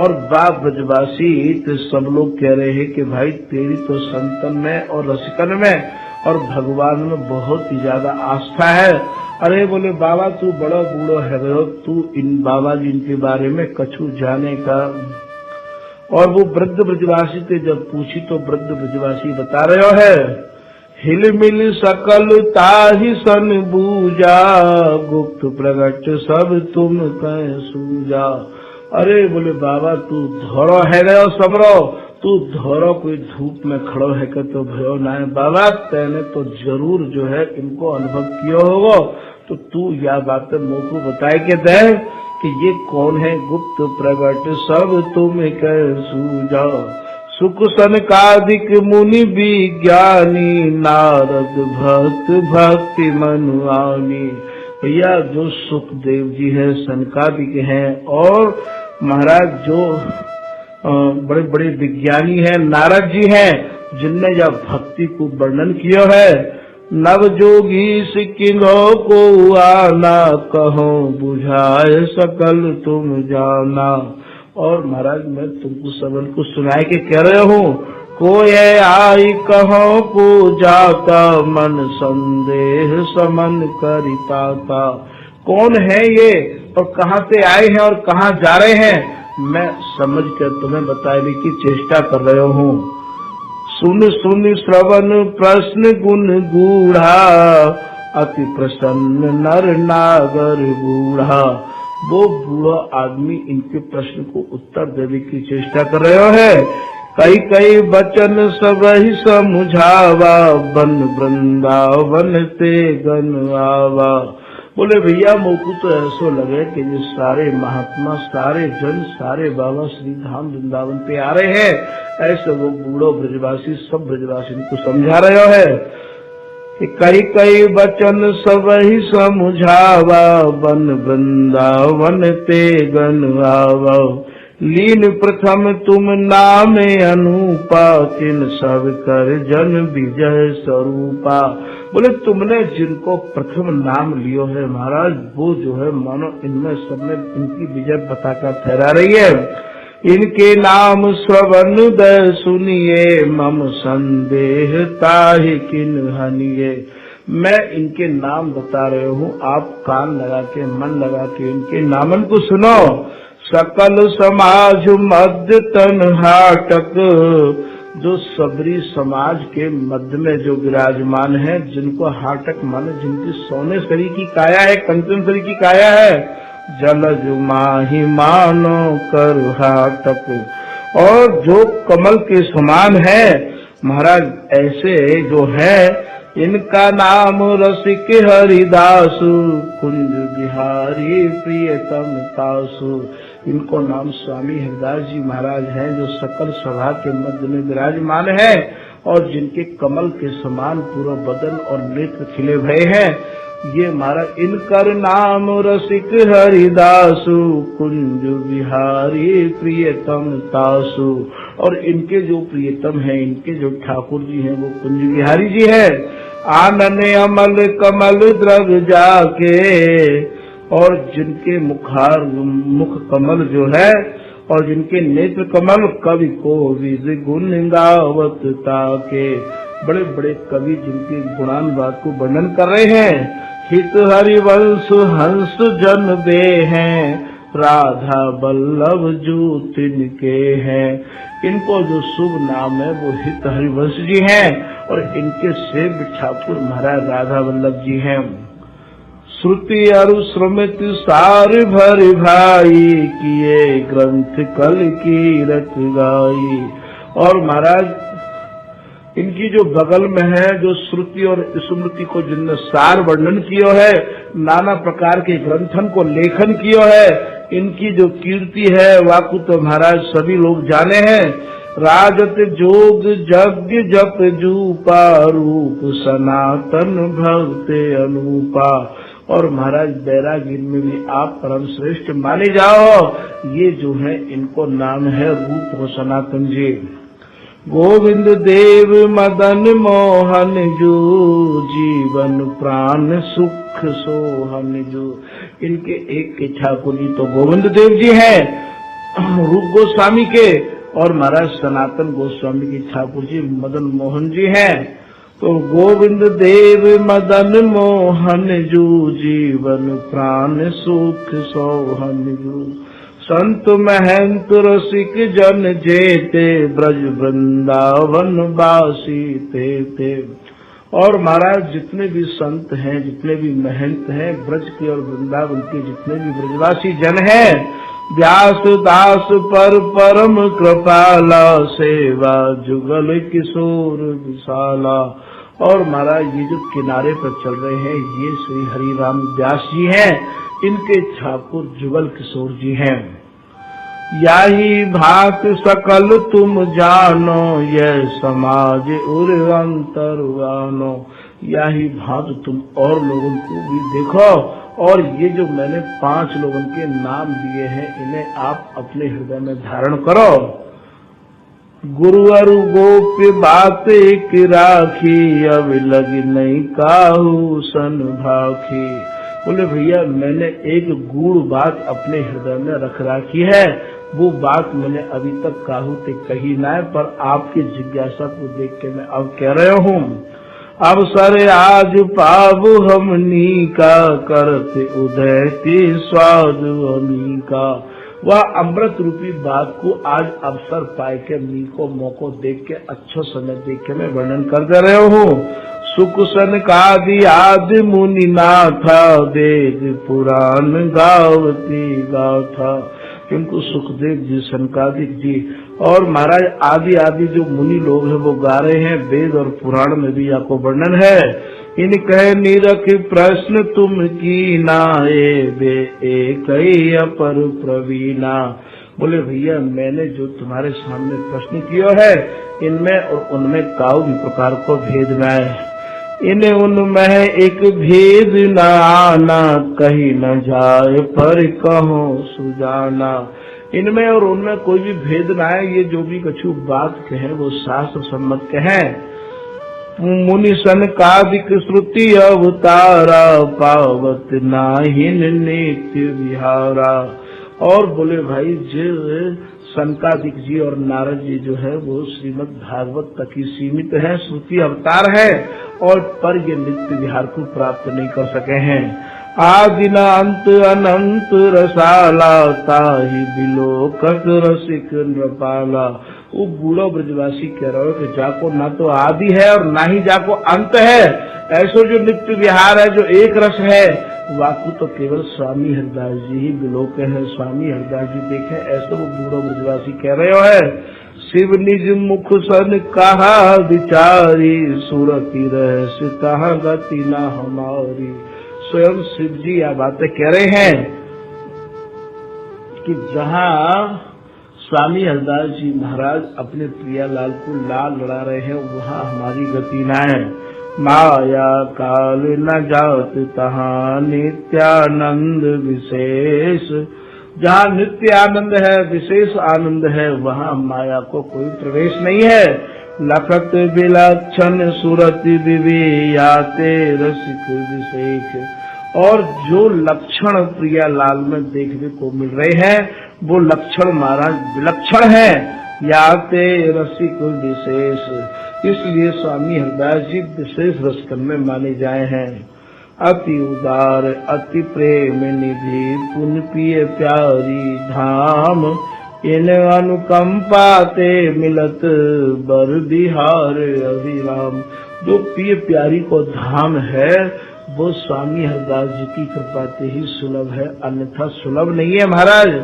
और बाप ब्रजवासी तो सब लोग कह रहे हैं कि भाई तेरी तो संतन में और रसिकन में और भगवान में बहुत ही ज्यादा आस्था है। अरे बोले बाबा तू बड़ा बूढ़ो है तू इन बाबा जी इनके बारे में कछु जाने का। और वो वृद्ध ब्रजवासी से जब पूछी तो वृद्ध ब्रजवासी बता रहे हो है हिल मिल सकल ताहि सन बूजा गुप्त प्रगट सब तुम कह सूजा। अरे बोले बाबा तू धोरो है गयो सबरो तू धोरो कोई धूप में खड़ो है के तो भयो ना है बाबा तेने तो जरूर जो है इनको अनुभव किया होगा। तो तू यह बात मुझको बताए के दे कि ये कौन है। गुप्त प्रगट सब तुम कह सूजा सुख सनकादिक मुनि विज्ञानी नारद भक्त भक्ति मनुआनी। भैया जो सुखदेव जी है सनकादिक हैं और महाराज जो बड़े बड़े विज्ञानी हैं नारद जी हैं जिनने यह भक्ति को वर्णन किया है। नव जोगी सिकिनो को आना कहो बुझाए सकल तुम जाना। और महाराज मैं तुमको सबन को सुनाए के कह रहे हूँ कोई आई कहो पूजाता, मन संदेह समन करिताता। कौन है ये और कहाँ से आए हैं और कहाँ जा रहे हैं, मैं समझ कर तुम्हें बताने की चेष्टा कर रहा हूँ। सुन सुन श्रवण प्रश्न गुण गूढ़ा, अति प्रसन्न नर नागर बूढ़ा। वो बूढ़ा आदमी इनके प्रश्न को उत्तर देने की चेष्टा कर रहे है। कई कई वचन सब ही समझावा, बन वृंदावन ते गन आवा। बोले भैया मोकू तो ऐसो लगे कि ये सारे महात्मा, सारे जन, सारे बाबा श्री धाम वृंदावन पे आ रहे हैं। ऐसे वो बूढ़ो ब्रजवासी, सब ब्रजवासी इनको समझा रहे है। कई कई वचन सब ही समझावा, बन वृंदावन ते गन आवा। लीन प्रथम तुम नाम अनूपा, तिन सब कर जन विजय स्वरूपा। बोले तुमने जिनको प्रथम नाम लियो है महाराज, वो जो है मानो इनमें सब में इनकी विजय पताका फहरा रही है। इनके नाम श्रवण दय सुनिए, मम संदेह ताहि किन हनिए। मैं इनके नाम बता रहे हूँ, आप कान लगा के, मन लगा के इनके नामन को सुनो। सकल समाज मध्य तन हाटक, जो सबरी समाज के मध्य में जो विराजमान है, जिनको हाटक माने जिनकी सोने सरी की काया है, कंचन सरी की काया है। जलज माही मानो कर हाटक, और जो कमल के समान है महाराज, ऐसे जो है इनका नाम रसिक हरिदासु, कुंज बिहारी प्रियतम तासु। इनको नाम स्वामी हरिदास जी महाराज हैं, जो सकल सभा के मध्य में विराजमान है और जिनके कमल के समान पूरा बदन और नेत्र खिले भये हैं। ये महाराज इनकर नाम रसिक हरिदासु, कुंज बिहारी प्रियतम तासु। और इनके जो प्रियतम हैं, इनके जो ठाकुर जी हैं, वो कुंज बिहारी जी हैं। आनन अमल कमल द्रग जाके, और जिनके मुख कमल जो है और जिनके नेत्र कमल, कवि को विज गुण गावत ताके। बड़े बड़े कवि जिनके गुणान बात को वर्णन कर रहे हैं। हित हरिवंश हंस जन बे हैं, राधा बल्लभ जू तिनके हैं। इनको जो शुभ नाम है वो हित हरिवंश जी हैं और इनके सेव्य ठाकुर महाराज राधा वल्लभ जी हैं। श्रुति अरु श्रमित सार भर भाई, किए ग्रंथ कल की रत गाई। और महाराज इनकी जो बगल में है, जो श्रुति और स्मृति को जिनने सार वर्णन किया है, नाना प्रकार के ग्रंथन को लेखन किया है, इनकी जो कीर्ति है वाकु तो महाराज सभी लोग जाने हैं। राजत जोग यज्ञ जप जूपा, रूप सनातन भक्ते अनूपा। और महाराज बैरागी में भी आप परम श्रेष्ठ माने जाओ। ये जो है इनको नाम है रूप सनातन जी। गोविंद देव मदन मोहन जो, जीवन प्राण सुख सोहन जो। इनके एक के ठाकुर जी तो गोविंद देव जी हैं, रूप गोस्वामी के, और महाराज सनातन गोस्वामी की ठाकुर जी मदन मोहन जी हैं। तो गोविंद देव मदन मोहन जो, जीवन प्राण सुख सोहन जो। संत महंत रसिक जन जेते, ब्रज वृंदावन बासी ते। और महाराज जितने भी संत हैं, जितने भी महंत हैं, ब्रज के और वृंदावन के जितने भी ब्रजवासी जन हैं, व्यास दास पर परम कृपाला, सेवा जुगल किशोर विशाला। और महाराज ये जो किनारे पर चल रहे हैं, ये श्री हरि राम व्यास जी हैं, इनके ठाकुर जुगल किशोर जी हैं। याही भात सकल तुम जानो, यह समाज उर अंतरवानो। याही भात तुम और लोगों को भी देखो, और ये जो मैंने 5 लोगों के नाम दिए हैं, इन्हें आप अपने हृदय में धारण करो। गुरु अरु गोप्य बात एक राखी, अब लगी नहीं काहू सन भाखी। बोले भैया मैंने एक गूढ़ बात अपने हृदय में रख राखी है, वो बात मैंने अभी तक काहू ते कही ना है, पर आपकी जिज्ञासा को देख के मैं अब कह रहा हूँ। अवसर आज पावु हमनी का, करते उदय के स्वाद हमी का। वह अमृत रूपी बात को आज अवसर पाए के मी को मौको देख के, अच्छा समय देख के मैं वर्णन कर दे रहे हूँ। सुख सनकादि आदि मुनि नाथा, वेद पुराण गावती गाथा। किंतु सुखदेव जी, सनकादिक जी और महाराज आदि आदि जो मुनि लोग हैं वो गा रहे हैं। वेद और पुराण में भी आपको वर्णन है। इन कह निरख प्रश्न तुम की नाए, वे एक अपर प्रवीणा। बोले भैया मैंने जो तुम्हारे सामने प्रश्न किया है, इनमें और उनमें काऊ भी प्रकार को भेद न है। इन्हें उनमें एक भेद न आना, कहीं न जाए पर कहो सुजाना। इनमें और उनमें कोई भी भेद न आए। ये जो भी कछु बात कहे वो शास्त्र सम्मत कहे। मुनि सनकादिक श्रुति अवतारा, पावत नाहिन नित्य विहारा। और बोले भाई जो सनकादिक जी और नारद जी जो है वो श्रीमद् भागवत तक ही सीमित है, श्रुति अवतार है, और पर ये नित्य विहार को प्राप्त नहीं कर सके हैं। आदि न अंत अनंत रसाला, ताहि बिलोकत रसिक नृपाला। वो बूढ़ो ब्रजवासी कह रहे हो कि जाको ना तो आदि है और ना ही जाको अंत है। ऐसो जो नित्य विहार है, जो एक रस है, वाकु तो केवल स्वामी हरिदास जी ही बिलोके हैं। स्वामी हरिदास जी देखे, ऐसे वो बूढ़ो ब्रजवासी कह रहे हो है। शिव निज मुख सन कहा विचारी, सुरति रहस्य कहा गति न हमारी। स्वयं शिव जी यह बातें कह रहे हैं कि जहाँ स्वामी हरिदास जी महाराज अपने प्रियालाल को लाल लड़ा रहे हैं, वहाँ हमारी गति न है। माया काल न जात तहाँ नित्यानंद विशेष। जहाँ नित्य आनंद है, विशेष आनंद है, वहाँ माया को कोई प्रवेश नहीं है। लखत विलक्षण सुरति विवेयाते रसिक विशेष। और जो लक्षण प्रियालाल में देखने को मिल रहे हैं, वो लक्षण महाराज विलक्षण है। याते रसिक विशेष, इसलिए स्वामी हरिदास जी विशेष रसकन में माने जाए हैं। अति उदार अति प्रेम निधि, पुन पिय प्यारी धाम। इन अनुकंपाते मिलत बर बिहार अभिराम। जो पिय प्यारी को धाम है, वो स्वामी हरिदास जी की कृपा से ही सुलभ है, अन्यथा सुलभ नहीं है महाराज।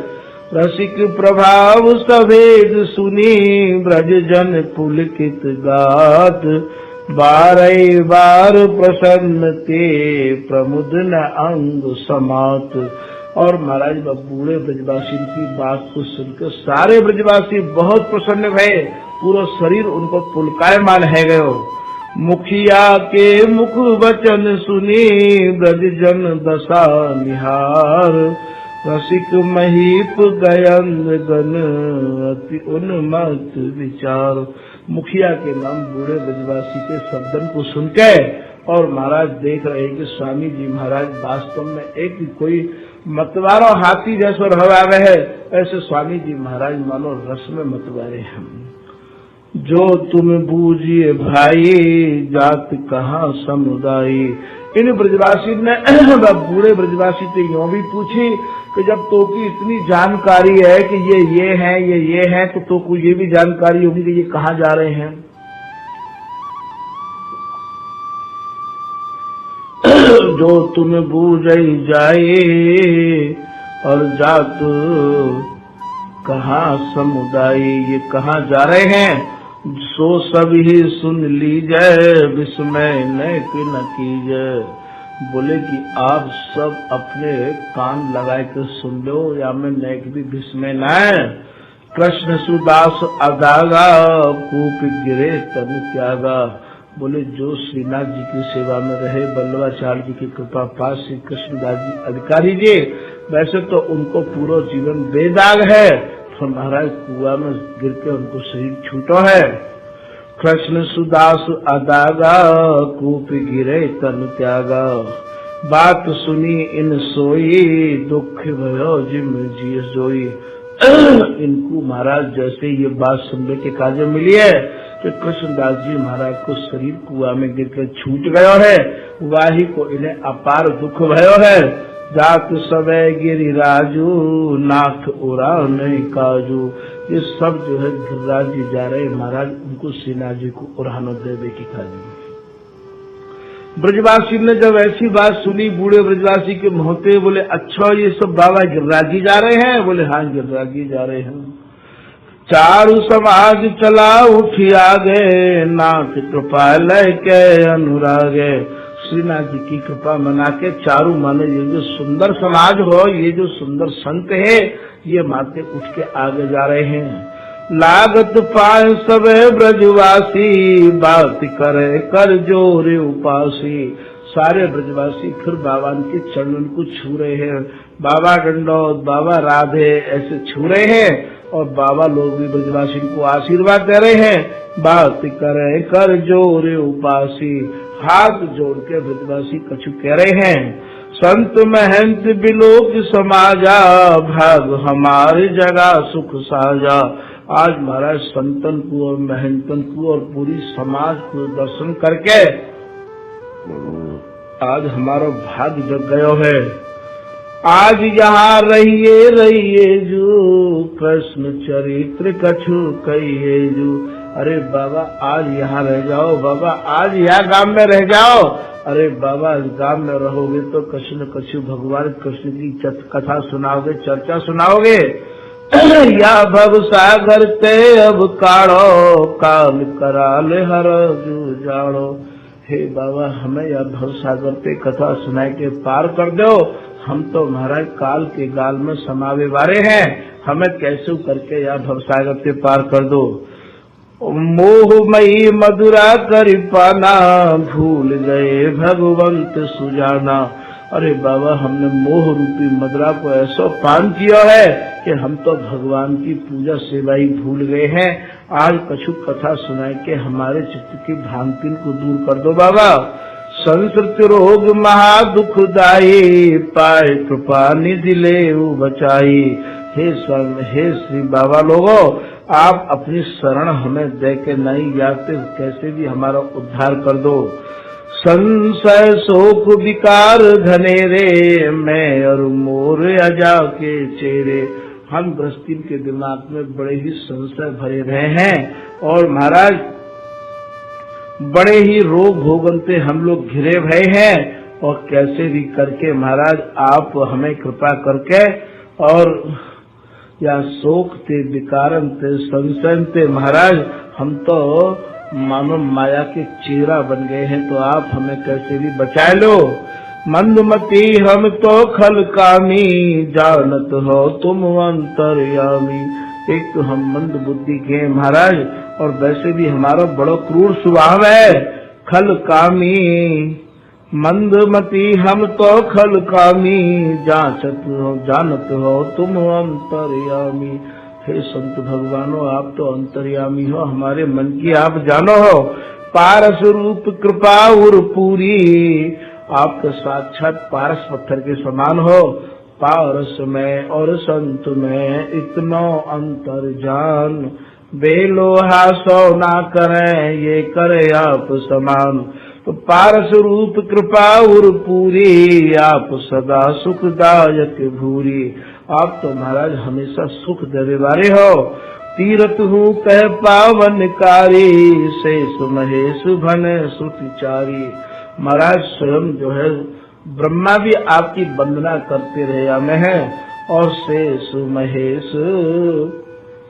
रसिक प्रभाव सभेद सुनी, ब्रज जन पुलकित गात। बारह बार प्रसन्न ते, प्रमुद न अंग समात। और महाराज बूढ़े ब्रजवासी की बात को सुनकर सारे ब्रजवासी बहुत प्रसन्न भये, पूरा शरीर उनको पुलकायमान है गयो। मुखिया के मुख वचन सुनी, ब्रज जन दशा निहार। रसिक महीप गयन गन, अति उन्मत्त विचार। मुखिया के नाम बूढ़े ब्रजवासी के शब्दन को सुनके और महाराज देख रहे कि स्वामी जी महाराज वास्तव में एक कोई मतवारो हाथी जैसा रहे है, ऐसे स्वामी जी महाराज मानो रस में मतवारे हैं। जो तुम बूझिए भाई, जात कहाँ समुदाय। इन ब्रजवासी ने बूढ़े ब्रजवासी से यूं भी पूछी कि जब तो की इतनी जानकारी है कि ये है ये है, तो को ये भी जानकारी होगी कि ये कहाँ जा रहे हैं। जो तुम बूझ जाए और जात कहाँ समुदाय, ये कहाँ जा रहे हैं, सो सब ही सुन लीजिए, विस्मय न कीजिए। बोले कि आप सब अपने कान लगाए के सुन लो, या में नैक भी विस्मय न है। कृष्ण सुदास अदागा, कूप गिरे तन त्यागा। बोले जो श्रीनाथ जी की सेवा में रहे, बल्लभाचार्य जी की कृपा पास श्री कृष्णदास जी अधिकारी जी, वैसे तो उनको पूरा जीवन बेदाग है, तो महाराज कुआं में गिर के उनको शरीर छूटो है। कृष्ण सुदास अदागा, कूप गिरे तन त्यागा। बात सुनी इन सोई, दुख भयो जिम जी सोई। इनको महाराज जैसे ये बात सुनने के कार्य मिली है कि कृष्णदास जी महाराज को शरीर कुआ में गिरकर छूट गयो है, वाही को इन्हें अपार दुख भयो है। जात सवै गिरिराजू नाथ उरा नहीं काजू, ये सब जो है गिरिराज जी जा रहे महाराज, उनको सेना जी को उड़ानो देवे की काजू। ब्रजवासी ने जब ऐसी बात सुनी, बूढ़े ब्रजवासी के मोहते बोले अच्छा ये सब बाबा गिरिराज जी जा रहे हैं? बोले हाँ गिरिराज जी जा रहे हैं। चारु समाज चला उठी आगे, नाथ कृपा लय के अनुरागे। श्रीनाथ जी की कृपा मना के चारू माने ये जो सुंदर समाज हो, ये जो सुंदर संत है, ये माते उठ के आगे जा रहे हैं। लागत पाए सबे ब्रजवासी, बात करे कर जोरे उपासी। सारे ब्रजवासी फिर बाबा के चरणों को छू रहे हैं, बाबा दंडोत, बाबा राधे ऐसे छू रहे हैं, और बाबा लोग भी ब्रजवासी को आशीर्वाद दे रहे हैं। बात करे कर जोरे उपासी, हाथ जोड़ के ब्रजवासी कछु कह रहे हैं। संत महंत बिलोक समाजा, भाग हमारी जगह सुख साजा। आज महाराज संतन को और महंतन को और पूरी समाज को दर्शन करके आज हमारा भाग जग गयो है। आज यहाँ रहिए रहिए जो, कृष्ण चरित्र कछु कहिए जो। अरे बाबा आज यहाँ रह जाओ, बाबा आज यहाँ गांव में रह जाओ। अरे बाबा इस गांव में रहोगे तो कछु न कछु भगवान कृष्ण की कथा सुनाओगे, चर्चा सुनाओगे। या भव सागर ते अब काढ़ो, काल कराल हर जू जाड़ो। हे बाबा हमें या भव सागर पे कथा सुनाए के पार कर दो, हम तो महाराज काल के गाल में समावे वाले हैं, हमें कैसे करके या भव सागर पे पार कर दो। मोहमयी मधुरा कर पाना, भूल गए भगवंत सुजाना। अरे बाबा हमने मोह रूपी मदरा को ऐसा पान किया है कि हम तो भगवान की पूजा सेवा ही भूल गए हैं। आज कछु कथा सुनाए के हमारे चित्त की भ्रांति को दूर कर दो बाबा। संस्कृत रोग महा दुखदाई, पाए कृपा निधि ले बचाई। हे स्वामी हे श्री बाबा लोगो, आप अपनी शरण हमें दे के नहीं जाते, कैसे भी हमारा उद्धार कर दो। संशय शोक विकार घनेरे, मैं और मोर अजा के चेहरे। हम गृहस्थी के दिमाग में बड़े ही संशय भरे रहे हैं, और महाराज बड़े ही रोग भोगन से हम लोग घिरे भय हैं, और कैसे भी करके महाराज आप हमें कृपा करके, और या शोक ते विकारन ते संशय ते महाराज हम तो मानो माया के चेहरा बन गए हैं, तो आप हमें कैसे भी बचा लो। मंदमती हम तो खल कामी, जानत हो तुम अंतर्यामी। एक तो हम मंद बुद्धि के महाराज, और वैसे भी हमारा बड़ा क्रूर स्वभाव है। खल कामी मंदमती हम तो खल कामी, जानत हो तुम अंतर्यामी। हे संत भगवानो आप तो अंतर्यामी हो, हमारे मन की आप जानो हो। पारस रूप कृपा उर पूरी, आप तो साक्षात पारस पत्थर के समान हो। पारस में और संत में इतना अंतर जान, बेलोहा सो ना करें ये करे आप समान। तो पारस रूप कृपा उर पूरी, आप सदा सुखदायक भूरी। आप तो महाराज हमेशा सुख देने वाले हो। तीरथ हूँ कह पावनकारी, शेष महेश भने सुतिचारी। महाराज स्वयं जो है ब्रह्मा भी आपकी वंदना करते रहे में है, और शेष महेश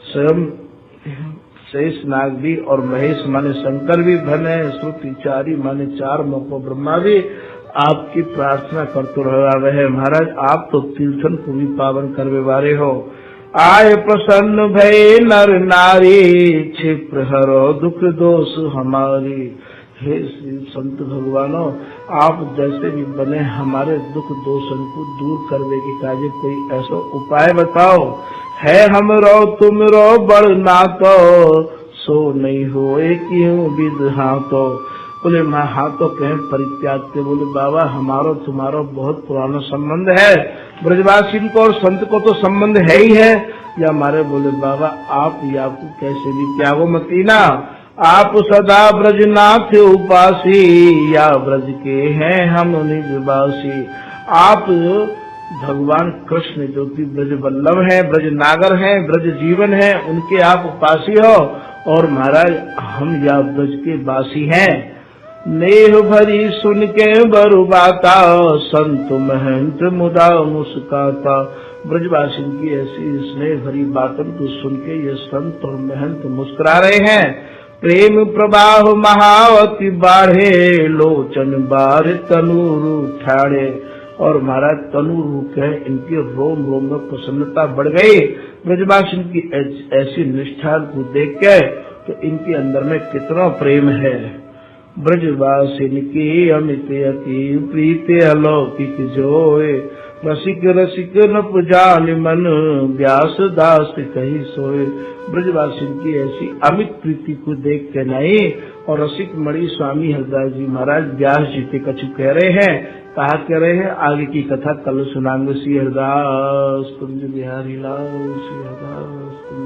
स्वयं शेष नाग भी और महेश माने शंकर भी भने सुतिचारी माने चार मुखो ब्रह्मा भी आपकी प्रार्थना करते रहे है। महाराज आप तो तीर्थन को भी पावन करवे वाले हो। आय प्रसन्न भय नर नारी, क्षिप्र हरो दुख दोष हमारी। हे श्री संत भगवानो आप जैसे भी बने हमारे दुख दोषन को दूर करने के कार्य कोई ऐसा उपाय बताओ। है हम रो तुम रो बड़ नातो, सो नहीं हो क्यों विध हाथो। बोले मैं हाथों कहें परित्याग के, बोले बाबा हमारा तुम्हारा बहुत पुराना संबंध है। ब्रजवासी को और संत को तो संबंध है ही है, या हमारे बोले बाबा आप या को कैसे भी त्यागो मतीना, आप सदा ब्रजनाथ उपासी, या ब्रज के हैं हम निजवासी। आप भगवान कृष्ण जो कि ब्रज वल्लभ है, ब्रज नागर है, ब्रज जीवन है, उनके आप उपासी हो, और महाराज हम या ब्रज के वासी हैं। नेह भरी सुन के बरु बाता, संत महंत मुदा मुस्काता। ब्रजवासी की ऐसी स्नेह भरी बातों को सुन के ये संत और महंत मुस्कुरा रहे हैं। प्रेम प्रवाह महावती बाढ़े, लोचन बार तनुरु ठाड़े। और महाराज तनु रूप है, इनके रोम रोम में प्रसन्नता बढ़ गई। ब्रजवासी की ऐसी निष्ठा को देख के तो इनके अंदर में कितना प्रेम है। ब्रजवासिन की अमित अति प्रीति अलौकिक जोए, रसिक रसिक न पुजान मन, व्यास दास कही सोए। ब्रजवासिन की ऐसी अमित प्रीति को देख के नहीं, और रसिक मणि स्वामी हरदास जी महाराज व्यास जी के कछु कह रहे हैं। कहा कह रहे हैं, आगे की कथा कल सुनाएंगे। श्री हरदास कुंज बिहारी लाल, श्री हरदास कुंज